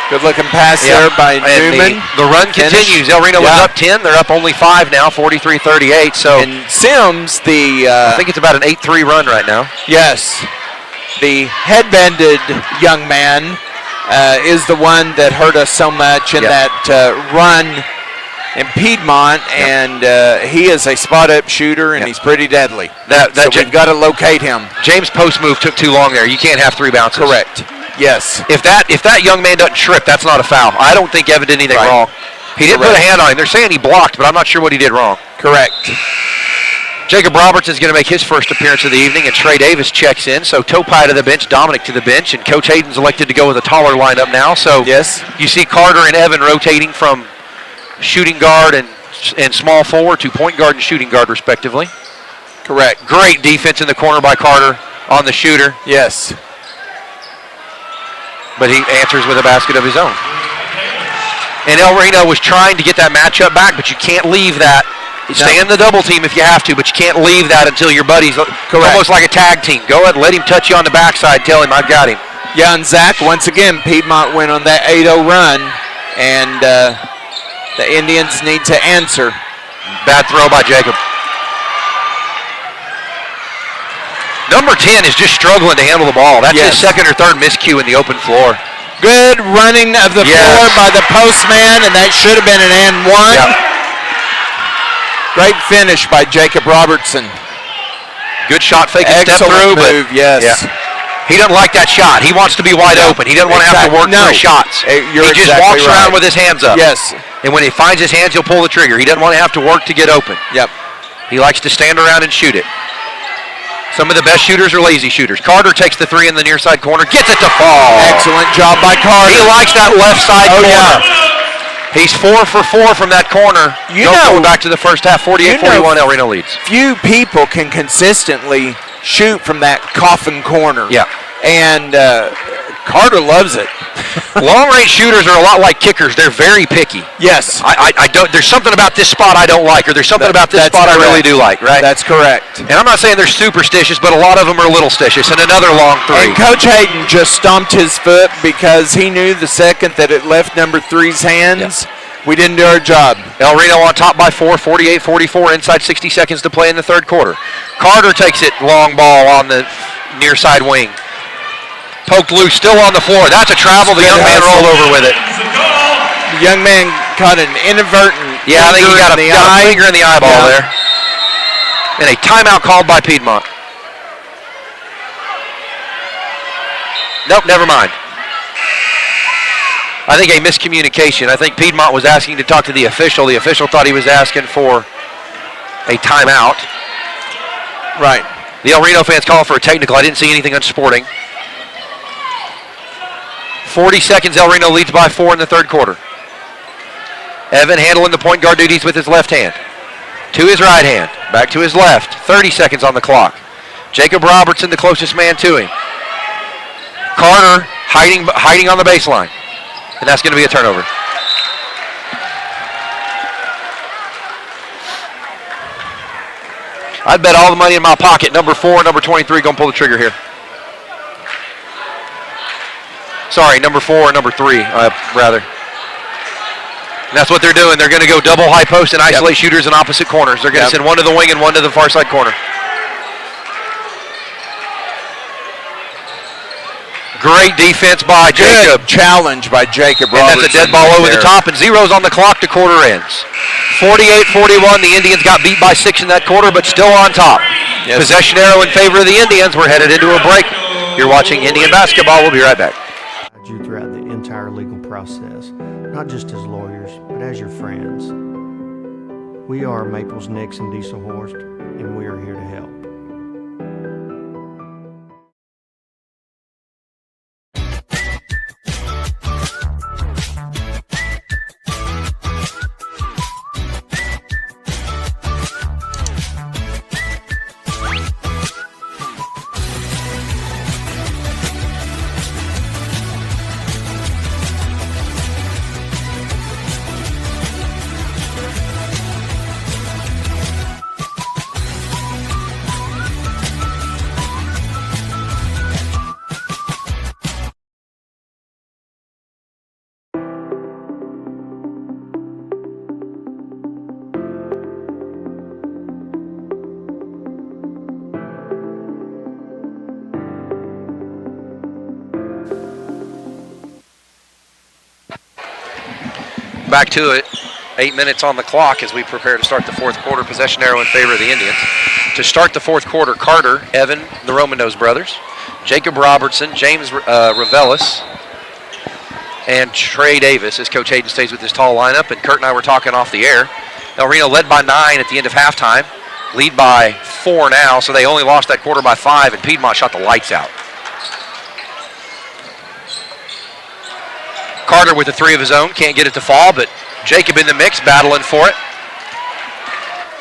Good looking pass there by Newman. The run continues. El Reno was up 10. They're up only 5 now, 43-38. So and Sims, I think it's about an 8-3 run right now. Yes. The headbanded young man is the one that hurt us so much in that run in Piedmont, and he is a spot-up shooter, and he's pretty deadly. So we've got to locate him. James' post move took too long there. You can't have 3 bounces. Correct. Yes. If that young man doesn't trip, that's not a foul. I don't think Evan did anything wrong. He didn't put a hand on him. They're saying he blocked, but I'm not sure what he did wrong. Correct. Jacob Roberts is going to make his first appearance of the evening, and Trey Davis checks in. So Topai to the bench, Dominic to the bench, and Coach Hayden's elected to go with a taller lineup now. So you see Carter and Evan rotating from shooting guard and small forward to point guard and shooting guard, respectively. Correct. Great defense in the corner by Carter on the shooter. Yes. But he answers with a basket of his own. And El Reno was trying to get that matchup back, but you can't leave that. Stay in the double team if you have to, but you can't leave that until your buddies. It's almost like a tag team. Go ahead and let him touch you on the backside. Tell him I've got him. Yeah, and Zach, once again, Piedmont went on that 8-0 run, and the Indians need to answer. Bad throw by Jacob. Number 10 is just struggling to handle the ball. That's his second or third miscue in the open floor. Good running of the floor by the postman, and that should have been an and one. Great finish by Jacob Robertson. Good shot, fake and step through. Move, He doesn't like that shot. He wants to be wide open. He doesn't want to have to work for his shots. He just walks around with his hands up. Yes. And when he finds his hands, he'll pull the trigger. He doesn't want to have to work to get open. Yep. He likes to stand around and shoot it. Some of the best shooters are lazy shooters. Carter takes the 3 in the near side corner, gets it to fall. Excellent job by Carter. He likes that left side corner. He's 4 for 4 from that corner. Going back to the first half, 48-41, El Reno leads. Few people can consistently shoot from that coffin corner. Yeah. And Carter loves it. Long-range shooters are a lot like kickers. They're very picky. Yes. I don't. There's something about this spot I don't like, or there's something about this spot I really do like, right? That's correct. And I'm not saying they're superstitious, but a lot of them are little stitious. And another long 3. And Coach Hayden just stomped his foot because he knew the second that it left number 3's hands, we didn't do our job. El Reno on top by 4, 48-44, inside 60 seconds to play in the third quarter. Carter takes it, long ball on the near side wing. Poked loose, still on the floor. That's a travel. The young man rolled over with it. The young man caught an inadvertent I think he got a finger in the eyeball there. And a timeout called by Piedmont. Nope, never mind. I think a miscommunication. I think Piedmont was asking to talk to the official. The official thought he was asking for a timeout. Right. The El Reno fans call for a technical. I didn't see anything unsporting. 40 seconds, El Reno leads by 4 in the third quarter. Evan handling the point guard duties with his left hand. To his right hand, back to his left. 30 seconds on the clock. Jacob Robertson, the closest man to him. Carter hiding on the baseline. And that's going to be a turnover. I'd bet all the money in my pocket. Number 4, number 23 going to pull the trigger here. Sorry, number 4 and number 3, rather. And that's what they're doing. They're going to go double high post and isolate shooters in opposite corners. They're going to send one to the wing and one to the far side corner. Great defense by Jacob. Good challenge by Jacob Robertson. And that's a dead ball over the top, and zeros on the clock to quarter ends. 48-41, the Indians got beat by 6 in that quarter, but still on top. Yes. Possession arrow in favor of the Indians. We're headed into a break. You're watching Indian basketball. We'll be right back. You throughout the entire legal process, not just as lawyers, but as your friends. We are Maples, Nix, and Diesel Horst, and we are here to help. Back to it. 8 minutes on the clock as we prepare to start the fourth quarter. Possession arrow in favor of the Indians. To start the fourth quarter, Carter, Evan, the Romanos brothers, Jacob Robertson, James Revelis, and Trey Davis as Coach Hayden stays with his tall lineup. And Kurt and I were talking off the air. El Reno led by 9 at the end of halftime. Lead by 4 now, so they only lost that quarter by 5, and Piedmont shot the lights out. Carter with a 3 of his own, can't get it to fall, but Jacob in the mix, battling for it.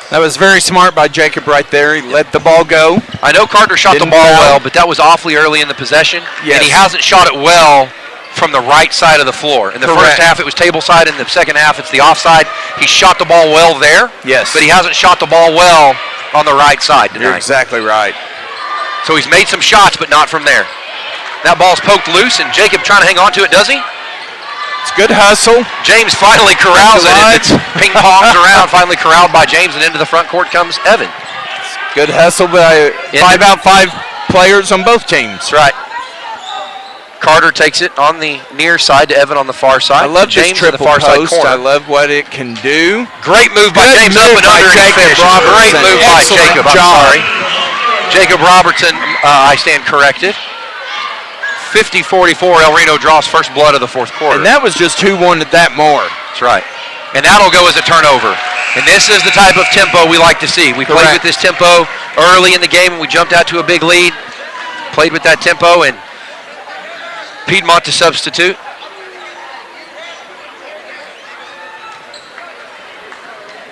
That was very smart by Jacob right there. He let the ball go. I know Carter shot the ball well, but that was awfully early in the possession. Yes. And he hasn't shot it well from the right side of the floor. In the first half, it was table side. In the second half, it's the offside. He shot the ball well there. Yes. But he hasn't shot the ball well on the right side tonight. You're exactly right. So he's made some shots, but not from there. That ball's poked loose, and Jacob trying to hang on to it, does he? It's good hustle. James finally corrals it. It's ping-pongs around, finally corralled by James, and into the front court comes Evan. Good hustle by 5 out 5 players on both teams. That's right. Carter takes it on the near side to Evan on the far side. I love James this triple the far post. side corner. I love what it can do. Great move by James up and under Jacob Robertson. Great move by Jacob. I'm sorry. Jacob Robertson, I stand corrected. 50-44, El Reno draws first blood of the fourth quarter. And that was just who wanted that more. That's right. And that'll go as a turnover. And this is the type of tempo we like to see. We played with this tempo early in the game, and we jumped out to a big lead. Played with that tempo, and Piedmont to substitute.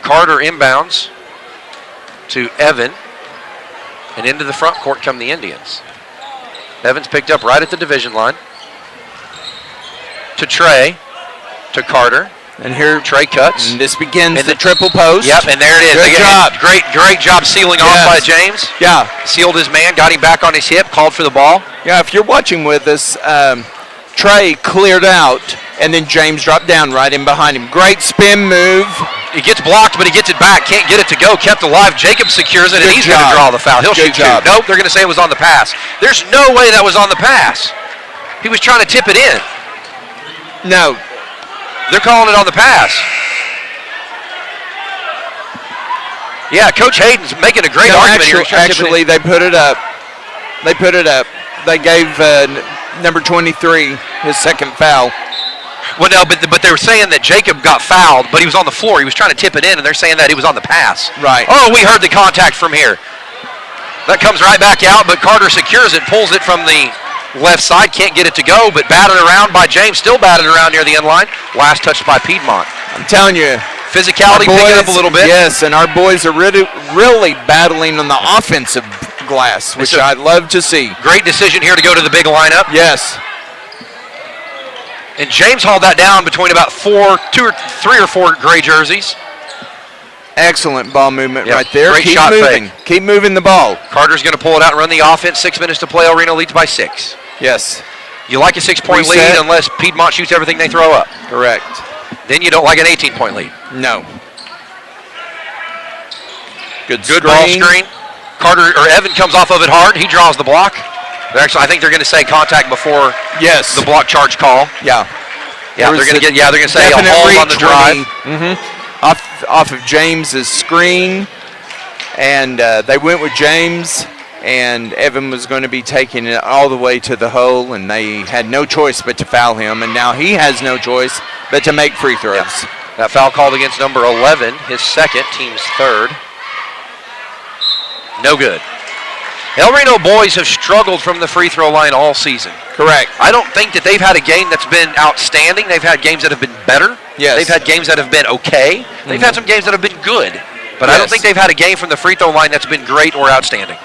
Carter inbounds to Evan. And into the front court come the Indians. Evans picked up right at the division line. To Trey. To Carter. And here Trey cuts. And this begins the triple post. Yep, and there it is. Good job. Great job sealing off by James. Yeah. Sealed his man, got him back on his hip, called for the ball. Yeah, if you're watching with us, Trey cleared out, and then James dropped down right in behind him. Great spin move. He gets blocked, but he gets it back. Can't get it to go. Kept alive. Jacob secures it, and he's going to draw the foul. He'll shoot two. Nope, they're going to say it was on the pass. There's no way that was on the pass. He was trying to tip it in. No. They're calling it on the pass. Yeah, Coach Hayden's making a great argument here. Actually, they put it up. They gave number 23 his second foul. Well, no, but they were saying that Jacob got fouled, but he was on the floor. He was trying to tip it in, and they're saying that he was on the pass. Right. Oh, we heard the contact from here. That comes right back out, but Carter secures it, pulls it from the left side, can't get it to go, but batted around by James, still batted around near the end line. Last touched by Piedmont. I'm telling you. Physicality picking up a little bit. Yes, and our boys are really battling on the offensive glass, which I'd love to see. Great decision here to go to the big lineup. Yes. And James hauled that down between about three or four gray jerseys. Excellent ball movement right there. Great shot fake. Keep moving the ball. Carter's going to pull it out and run the offense. 6 minutes to play. El Reno leads by 6. Yes. You like a 6-point lead unless Piedmont shoots everything they throw up. Correct. Then you don't like an 18-point lead. No. Good ball screen. Evan comes off of it hard. He draws the block. I think they're going to say contact before the block charge call. Yeah. Yeah, they're going to say a hold on the drive. Off of James's screen, and they went with James, and Evan was going to be taking it all the way to the hole, and they had no choice but to foul him, and now he has no choice but to make free throws. Yeah. That foul called against number 11, his second, team's third. No good. El Reno boys have struggled from the free throw line all season. Correct. I don't think that they've had a game that's been outstanding. They've had games that have been better. Yes. They've had games that have been okay. They've had some games that have been good. But I don't think they've had a game from the free throw line that's been great or outstanding.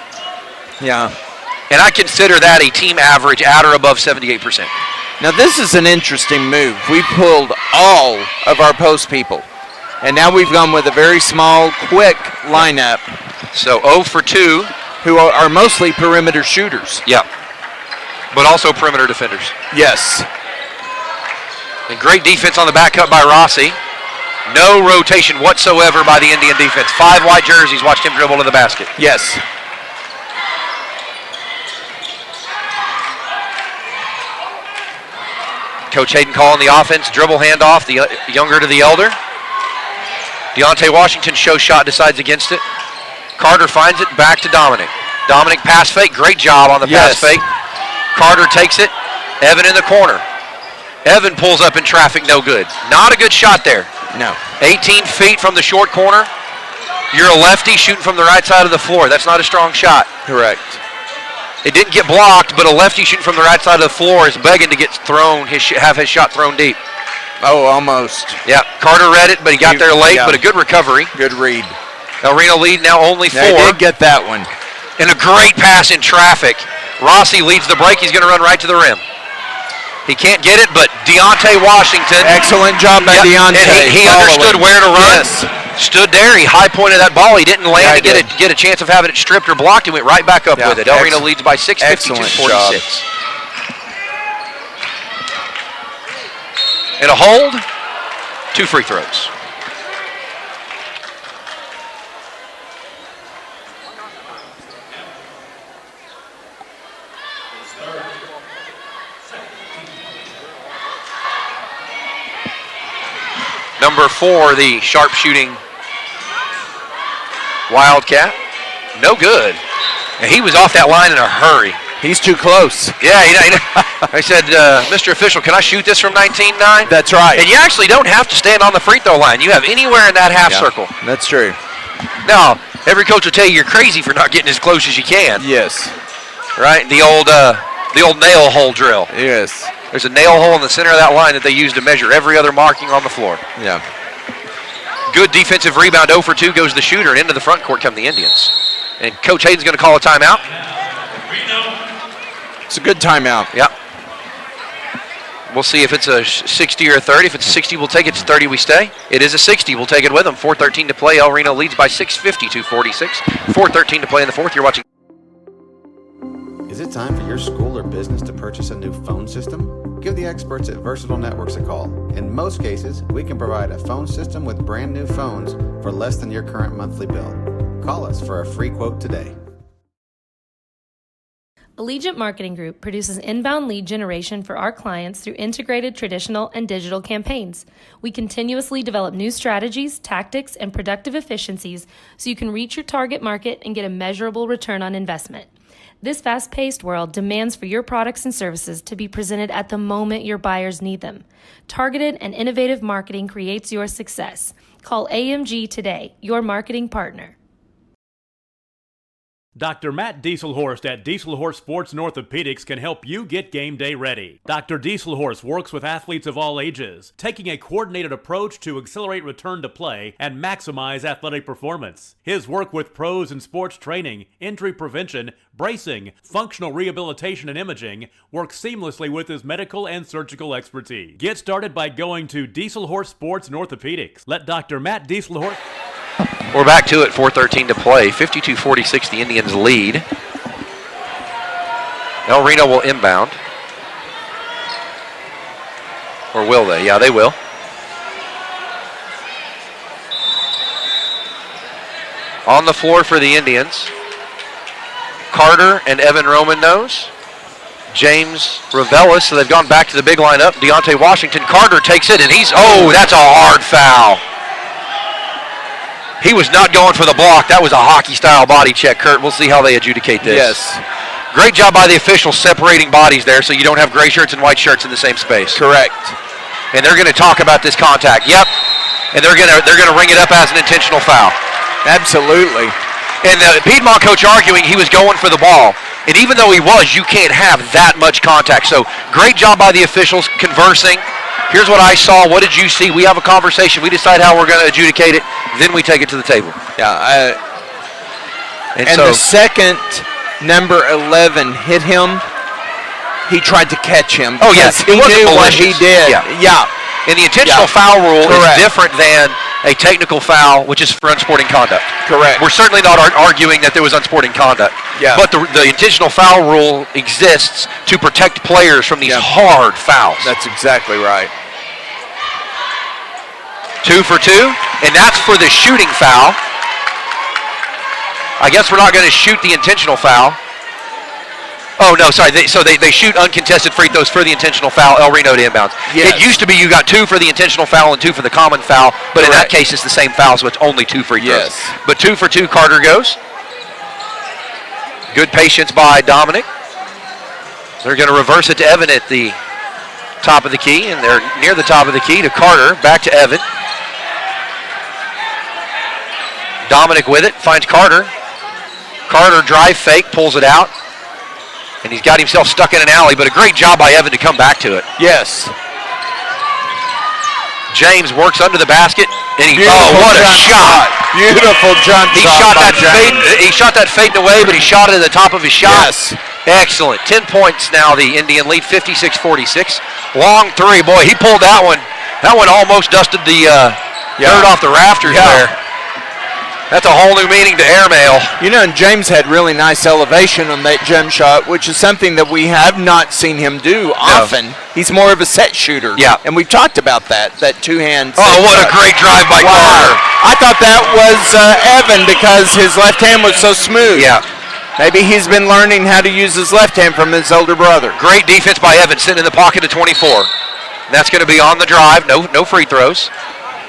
Yeah. And I consider that a team average at or above 78%. Now this is an interesting move. We pulled all of our post people. And now we've gone with a very small, quick lineup. So 0 for 2. Who are mostly perimeter shooters. Yeah. But also perimeter defenders. Yes. And great defense on the back cut by Rossi. No rotation whatsoever by the Indian defense. 5 white jerseys. Watched him dribble to the basket. Yes. Coach Hayden calling the offense. Dribble handoff, the younger to the elder. Deontay Washington show shot, decides against it. Carter finds it, back to Dominic. Dominic pass fake, great job on the pass fake. Carter takes it, Evan in the corner. Evan pulls up in traffic, no good. Not a good shot there. No. 18 feet from the short corner. You're a lefty shooting from the right side of the floor. That's not a strong shot. Correct. It didn't get blocked, but a lefty shooting from the right side of the floor is begging to get thrown, have his shot thrown deep. Oh, almost. Yeah, Carter read it, but he got there late, but a good recovery. Good read. El Reno lead now only 4. They did get that one. And a great pass in traffic. Rossi leads the break. He's going to run right to the rim. He can't get it, but Deontay Washington. Excellent job by Deontay. And he understood where to run. Yes. Stood there. He high pointed that ball. He didn't land to get a chance of having it stripped or blocked. He went right back up with it. El Reno leads by 6, 52-46. And a hold. 2 free throws. Number 4, the sharpshooting Wildcat. No good. And he was off that line in a hurry. He's too close. Yeah, I said, Mr. Official, can I shoot this from 19-9? That's right. And you actually don't have to stand on the free throw line. You have anywhere in that half circle. That's true. Now, every coach will tell you you're crazy for not getting as close as you can. Yes. Right? The old nail hole drill. Yes. There's a nail hole in the center of that line that they use to measure every other marking on the floor. Yeah. Good defensive rebound. 0 for 2 goes the shooter, and into the front court come the Indians. And Coach Hayden's going to call a timeout. It's a good timeout. Yep. We'll see if it's a 60 or a 30. If it's 60, we'll take it. It's 30, we stay. It is a 60. We'll take it with them. 4:13 to play. El Reno leads by 6, 52-46. 4:13 to play in the fourth. You're watching. Is it time for your school or business to purchase a new phone system? Give the experts at Versatile Networks a call. In most cases, we can provide a phone system with brand new phones for less than your current monthly bill. Call us for a free quote today. Allegiant Marketing Group produces inbound lead generation for our clients through integrated traditional and digital campaigns. We continuously develop new strategies, tactics, and productive efficiencies so you can reach your target market and get a measurable return on investment. This fast-paced world demands for your products and services to be presented at the moment your buyers need them. Targeted and innovative marketing creates your success. Call AMG today, your marketing partner. Dr. Matt Dieselhorst at Dieselhorst Sports and Orthopedics can help you get game day ready. Dr. Dieselhorst works with athletes of all ages, taking a coordinated approach to accelerate return to play and maximize athletic performance. His work with pros in sports training, injury prevention, bracing, functional rehabilitation, and imaging works seamlessly with his medical and surgical expertise. Get started by going to Dieselhorst Sports and Orthopedics. Let Dr. Matt Dieselhorst... We're back to it, 4:13 to play. 52-46, the Indians lead. El Reno will inbound. Or will they? Yeah, they will. On the floor for the Indians, Carter and Evan Roman knows. James Ravelis, so they've gone back to the big lineup. Deontay Washington. Carter takes it, and that's a hard foul. He was not going for the block. That was a hockey-style body check, Kurt. We'll see how they adjudicate this. Yes. Great job by the officials separating bodies there so you don't have gray shirts and white shirts in the same space. Correct. And they're going to talk about this contact. Yep. And they're going to ring it up as an intentional foul. Absolutely. And the Piedmont coach arguing he was going for the ball. And even though he was, you can't have that much contact. So great job by the officials conversing. Here's what I saw. What did you see? We have a conversation. We decide how we're going to adjudicate it. Then we take it to the table. Yeah. And so the second number 11 hit him, he tried to catch him. Oh, yes. He knew what he did. Yeah. And the intentional foul rule is different than a technical foul, which is for unsporting conduct. Correct. We're certainly not arguing that there was unsporting conduct. Yeah. But the intentional foul rule exists to protect players from these hard fouls. That's exactly right. 2 for 2, and that's for the shooting foul. I guess we're not going to shoot the intentional foul. Oh, no, sorry. They shoot uncontested free throws for the intentional foul, El Reno to inbounds. Yes. It used to be you got 2 for the intentional foul and 2 for the common foul, but in that case it's the same foul, so it's only 2 free throws. Yes. But 2 for 2, Carter goes. Good patience by Dominic. They're going to reverse it to Evan at the top of the key, and they're near the top of the key to Carter, back to Evan. Dominic with it, finds Carter. Carter drive fake, pulls it out. And he's got himself stuck in an alley, but a great job by Evan to come back to it. Yes. James works under the basket, and what a shot. Beautiful jump shot by James. He shot that fade away, but he shot it at the top of his shot. Yes. Excellent. 10 points now, the Indian lead, 56-46. Long three, boy, he pulled that one. That one almost dusted the dirt off the rafters there. That's a whole new meaning to airmail. You know, and James had really nice elevation on that jump shot, which is something that we have not seen him do often. He's more of a set shooter. Yeah. And we've talked about that two-hand Oh, what a great drive by Carter. I thought that was Evan because his left hand was so smooth. Yeah. Maybe he's been learning how to use his left hand from his older brother. Great defense by Evan, sitting in the pocket at 24. That's going to be on the drive. No free throws.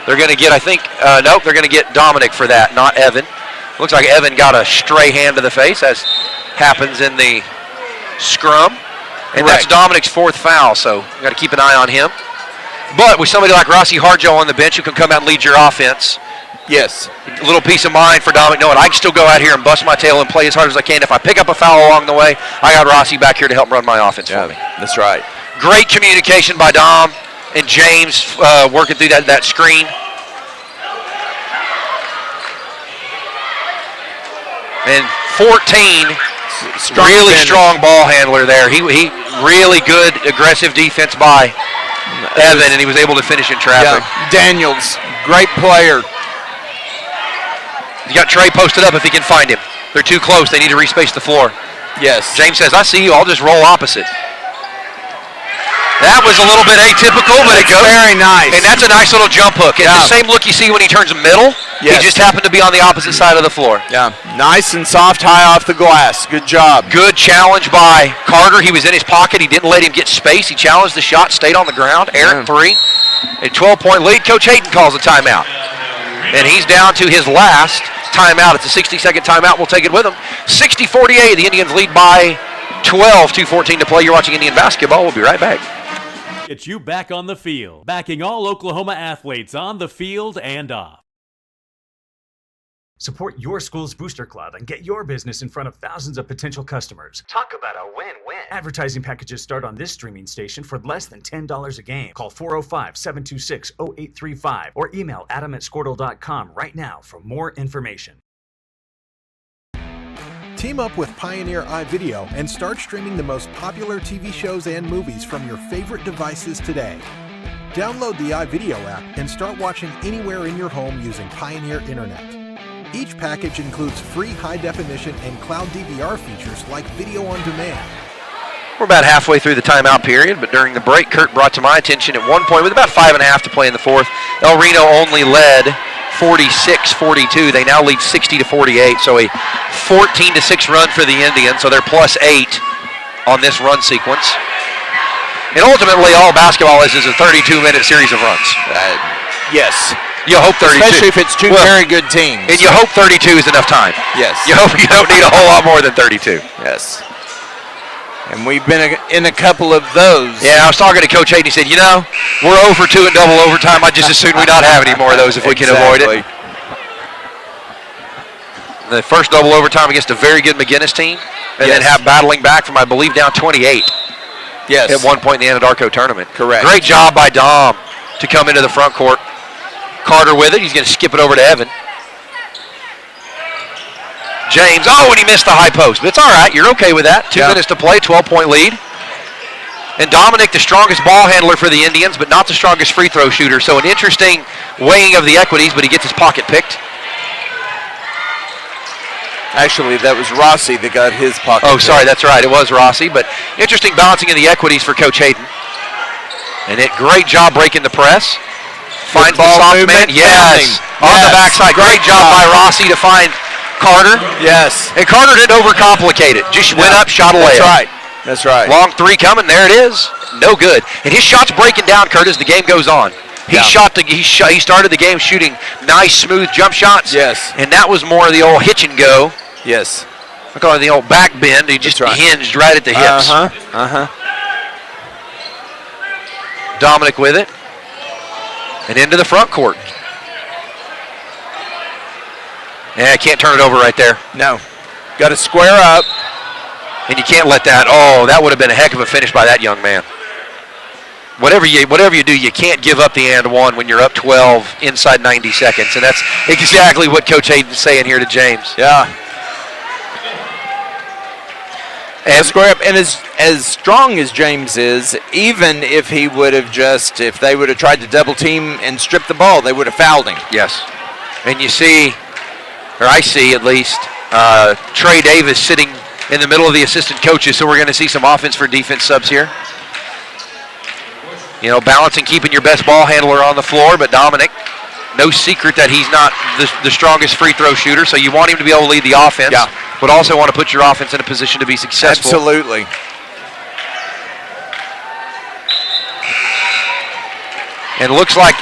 They're going to get, I think, nope, they're going to get Dominic for that, not Evan. Looks like Evan got a stray hand to the face, as happens in the scrum. And that's Dominic's 4th foul, so you got to keep an eye on him. But with somebody like Rossi Harjo on the bench who can come out and lead your offense, yes, a little peace of mind for Dominic, knowing I can still go out here and bust my tail and play as hard as I can. If I pick up a foul along the way, I got Rossi back here to help run my offense for me. That's right. Great communication by Dom and James working through that screen. And 14, really strong ball handler there. He really good aggressive defense by Evan, and he was able to finish in traffic. Yeah. Daniels, great player. He's got Trey posted up if he can find him. They're too close. They need to respace the floor. Yes. James says, I see you. I'll just roll opposite. That was a little bit atypical, but it goes. Very nice. And that's a nice little jump hook. It's the same look you see when he turns middle. Yes. He just happened to be on the opposite side of the floor. Yeah, nice and soft, high off the glass. Good job. Good challenge by Carter. He was in his pocket. He didn't let him get space. He challenged the shot, stayed on the ground. Aaron, 3. A 12-point lead. Coach Hayden calls a timeout. And he's down to his last timeout. It's a 60-second timeout. We'll take it with him. 60-48. The Indians lead by 12. 2:14 to play. You're watching Indian basketball. We'll be right back. Get you back on the field. Backing all Oklahoma athletes on the field and off. Support your school's booster club and get your business in front of thousands of potential customers. Talk about a win-win. Advertising packages start on this streaming station for less than $10 a game. Call 405-726-0835 or email adam@squirtle.com right now for more information. Team up with Pioneer iVideo and start streaming the most popular TV shows and movies from your favorite devices today. Download the iVideo app and start watching anywhere in your home using Pioneer Internet. Each package includes free high-definition and cloud DVR features like video on demand. We're about halfway through the timeout period, but during the break, Kurt brought to my attention at one point with about 5.5 to play in the fourth. El Reno only led 46-42. They now lead 60-48, so a 14-6 run for the Indians, so they're +8 on this run sequence. And ultimately, all basketball is a 32-minute series of runs. Yes. You hope 32. Especially if it's two very good teams. And you hope 32 is enough time. Yes. You hope you don't need a whole lot more than 32. Yes. And we've been in a couple of those. Yeah, I was talking to Coach Hayden. He said, you know, we're 0 for 2 in double overtime. I just assume we not have any more of those if we can avoid it. The first double overtime against a very good McGinnis team. And then have battling back from, I believe, down 28. Yes. At one point in the Anadarko tournament. Correct. Great job by Dom to come into the front court. Carter with it. He's going to skip it over to Evan. James, and he missed the high post. But it's all right. You're okay with that. 2 minutes to play, 12-point lead. And Dominic, the strongest ball handler for the Indians, but not the strongest free throw shooter. So an interesting weighing of the equities, but he gets his pocket picked. Actually, that was Rossi that got his pocket picked. Sorry, that's right. It was Rossi. But interesting balancing of the equities for Coach Hayden. And great job breaking the press. Finds the soft man. Yes. On the backside. Great job by Rossi to find Carter. Yes. And Carter didn't overcomplicate it. Just went up, shot a layup. That's right. That's right. Long 3 coming. There it is. No good. And his shot's breaking down, Kurt, as the game goes on. He started the game shooting nice, smooth jump shots. Yes. And that was more of the old hitch and go. Yes. I call it the old back bend. He just hinged right at the hips. Dominic with it. And into the front court. Yeah, can't turn it over right there. No. Got to square up. And you can't let that, that would have been a heck of a finish by that young man. Whatever you do, you can't give up the and one when you're up 12 inside 90 seconds. And that's exactly what Coach Hayden's saying here to James. Yeah. And square up, and as strong as James is, even if he would have if they would have tried to double team and strip the ball, they would have fouled him. Yes. And you see, or I see at least, Trey Davis sitting in the middle of the assistant coaches, so we're going to see some offense for defense subs here. You know, balancing, keeping your best ball handler on the floor, but Dominic, no secret that he's not the strongest free throw shooter, so you want him to be able to lead the offense, but also want to put your offense in a position to be successful. Absolutely. And it looks like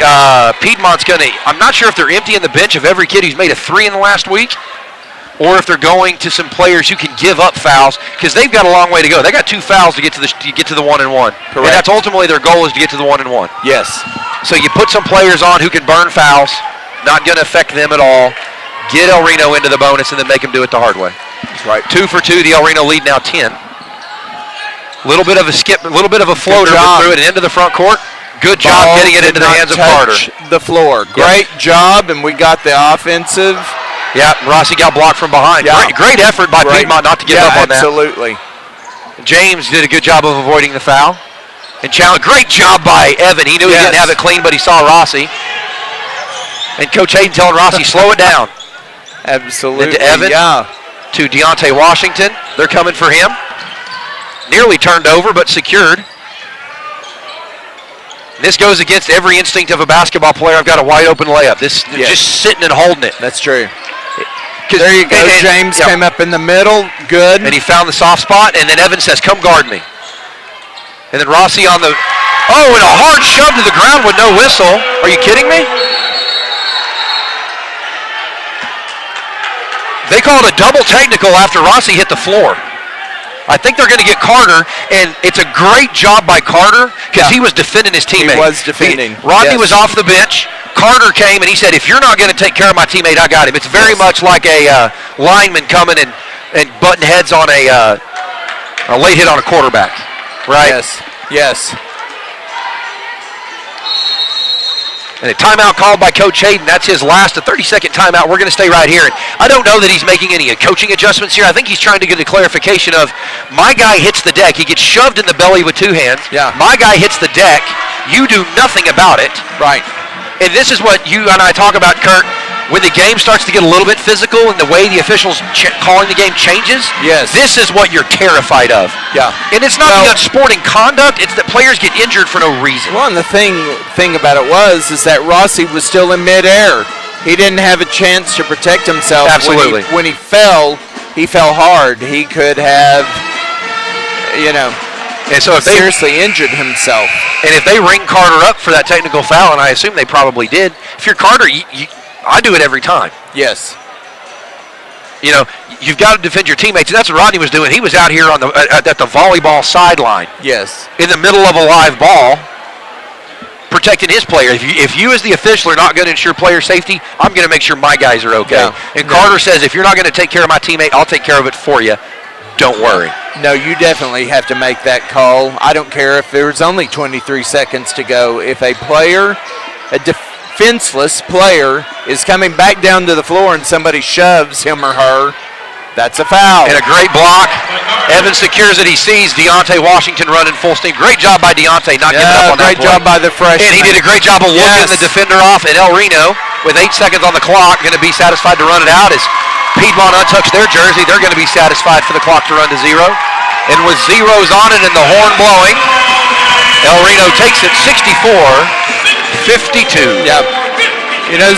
Piedmont's going to, I'm not sure if they're emptying the bench of every kid who's made a 3 in the last week, or if they're going to some players who can give up fouls, because they've got a long way to go. They got 2 fouls to get to the 1-and-1. Correct. And that's ultimately their goal, is to get to the 1-and-1. Yes. So you put some players on who can burn fouls, not going to affect them at all. Get El Reno into the bonus and then make them do it the hard way. That's right. 2 for 2. The El Reno lead now 10. Little bit of a skip, a little bit of a floater, but threw it into the front court. Good job getting it into the hands of Carter. The floor. Great job, and we got the offensive. Yeah, Rossi got blocked from behind. Yeah. Great effort by Piedmont not to give up on that. Absolutely. James did a good job of avoiding the foul. And great job by Evan. He knew he didn't have it clean, but he saw Rossi. And Coach Hayden telling Rossi, slow it down. Absolutely. And to Evan, to Deontay Washington. They're coming for him. Nearly turned over, but secured. This goes against every instinct of a basketball player. I've got a wide open layup. This just sitting and holding it. That's true. There you go. James came up in the middle. Good. And he found the soft spot, and then Evans says, come guard me. And then Rossi on the, and a hard shove to the ground with no whistle. Are you kidding me? They called a double technical after Rossi hit the floor. I think they're going to get Carter, and it's a great job by Carter because he was defending his teammate. He was defending. Rodney was off the bench. Carter came, and he said, if you're not going to take care of my teammate, I got him. It's very much like a lineman coming and butting heads on a late hit on a quarterback, right? Yes. And a timeout called by Coach Hayden. That's his last, a 30-second timeout. We're going to stay right here. And I don't know that he's making any coaching adjustments here. I think he's trying to get a clarification of, my guy hits the deck. He gets shoved in the belly with 2 hands. Yeah. My guy hits the deck. You do nothing about it. Right. And this is what you and I talk about, Kurt. When the game starts to get a little bit physical and the way the officials calling the game changes, this is what you're terrified of. Yeah. And it's not the sporting conduct, it's that players get injured for no reason. Well, and the thing about it is that Rossi was still in midair. He didn't have a chance to protect himself. Absolutely. When he fell hard. He could have, and so if seriously injured himself. And if they ring Carter up for that technical foul, and I assume they probably did, if you're Carter, I do it every time. Yes. You've got to defend your teammates, and that's what Rodney was doing. He was out here on at the volleyball sideline. Yes. In the middle of a live ball, protecting his player. If you as the official are not going to ensure player safety, I'm going to make sure my guys are okay. Yeah. And Carter says, if you're not going to take care of my teammate, I'll take care of it for you. Don't worry. No, you definitely have to make that call. I don't care if there's only 23 seconds to go. If a player, a defenseless player, is coming back down to the floor and somebody shoves him or her, that's a foul. And a great block. Evans secures it. He sees Deontay Washington running full steam. Great job by Deontay not giving up on that play. Great job by the freshman. And he did a great job of looking the defender off. And El Reno, with 8 seconds on the clock, going to be satisfied to run it out as Piedmont untouched their jersey. They're going to be satisfied for the clock to run to 0. And with zeros on it and the horn blowing, El Reno takes it 64-52. Yep.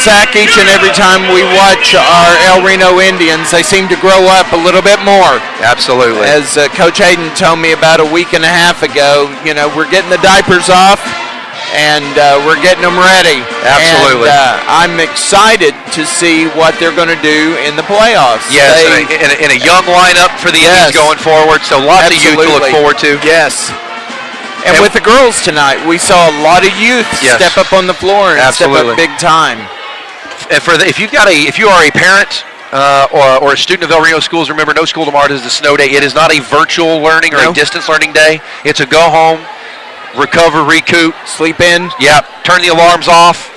Zach, each and every time we watch our El Reno Indians, they seem to grow up a little bit more. Absolutely. As Coach Hayden told me about a week and a half ago, we're getting the diapers off and we're getting them ready. Absolutely. And I'm excited to see what they're going to do in the playoffs. Yes, in a young lineup for the Indians going forward, so lots of youth to look forward to. Yes. And with the girls tonight, we saw a lot of youth step up on the floor and step up big time. And if you are a parent or a student of El Reno schools, remember No School Tomorrow is the snow day. It is not a virtual learning or a distance learning day. It's a go home, recover, recoup, sleep in. Yep. Turn the alarms off.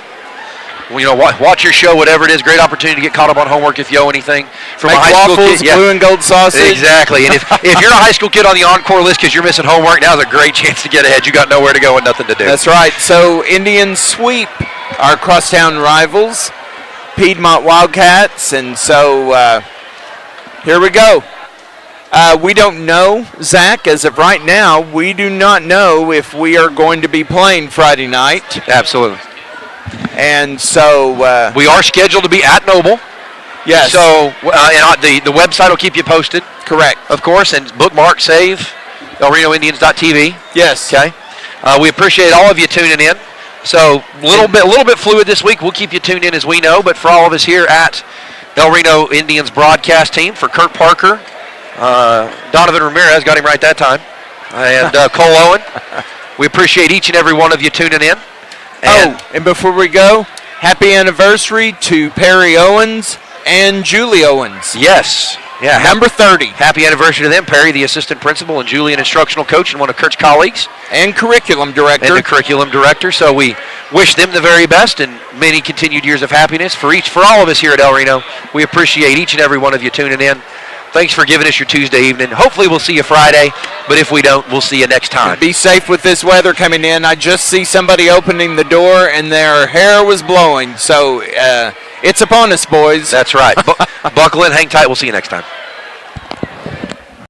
Watch your show, whatever it is. Great opportunity to get caught up on homework if you owe anything. From a high waffles, school kid, blue and gold sausage. Exactly. And if you're a high school kid on the encore list because you're missing homework, now's a great chance to get ahead. You got nowhere to go and nothing to do. That's right. So Indians sweep our crosstown rivals, Piedmont Wildcats, and so here we go. We don't know, Zach, as of right now, we do not know if we are going to be playing Friday night. Absolutely. And so we are scheduled to be at Noble. Yes. So and the website will keep you posted. Correct. Of course, and bookmark, save, elrenoindians.tv. Yes. Okay. We appreciate all of you tuning in. So a little bit fluid this week. We'll keep you tuned in as we know. But for all of us here at El Reno Indians broadcast team, for Kurt Parker, Donovan Ramirez, got him right that time, and Cole Owen, we appreciate each and every one of you tuning in. And before we go, happy anniversary to Perry Owens and Julie Owens. Yes. Yeah. Number 30. Happy anniversary to them. Perry, the assistant principal, and Julie, an instructional coach and one of Kurt's colleagues. And curriculum director. And the curriculum director. So we wish them the very best and many continued years of happiness for all of us here at El Reno. We appreciate each and every one of you tuning in. Thanks for giving us your Tuesday evening. Hopefully we'll see you Friday, but if we don't, we'll see you next time. Be safe with this weather coming in. I just see somebody opening the door, and their hair was blowing. So it's upon us, boys. That's right. Buckle in, hang tight. We'll see you next time.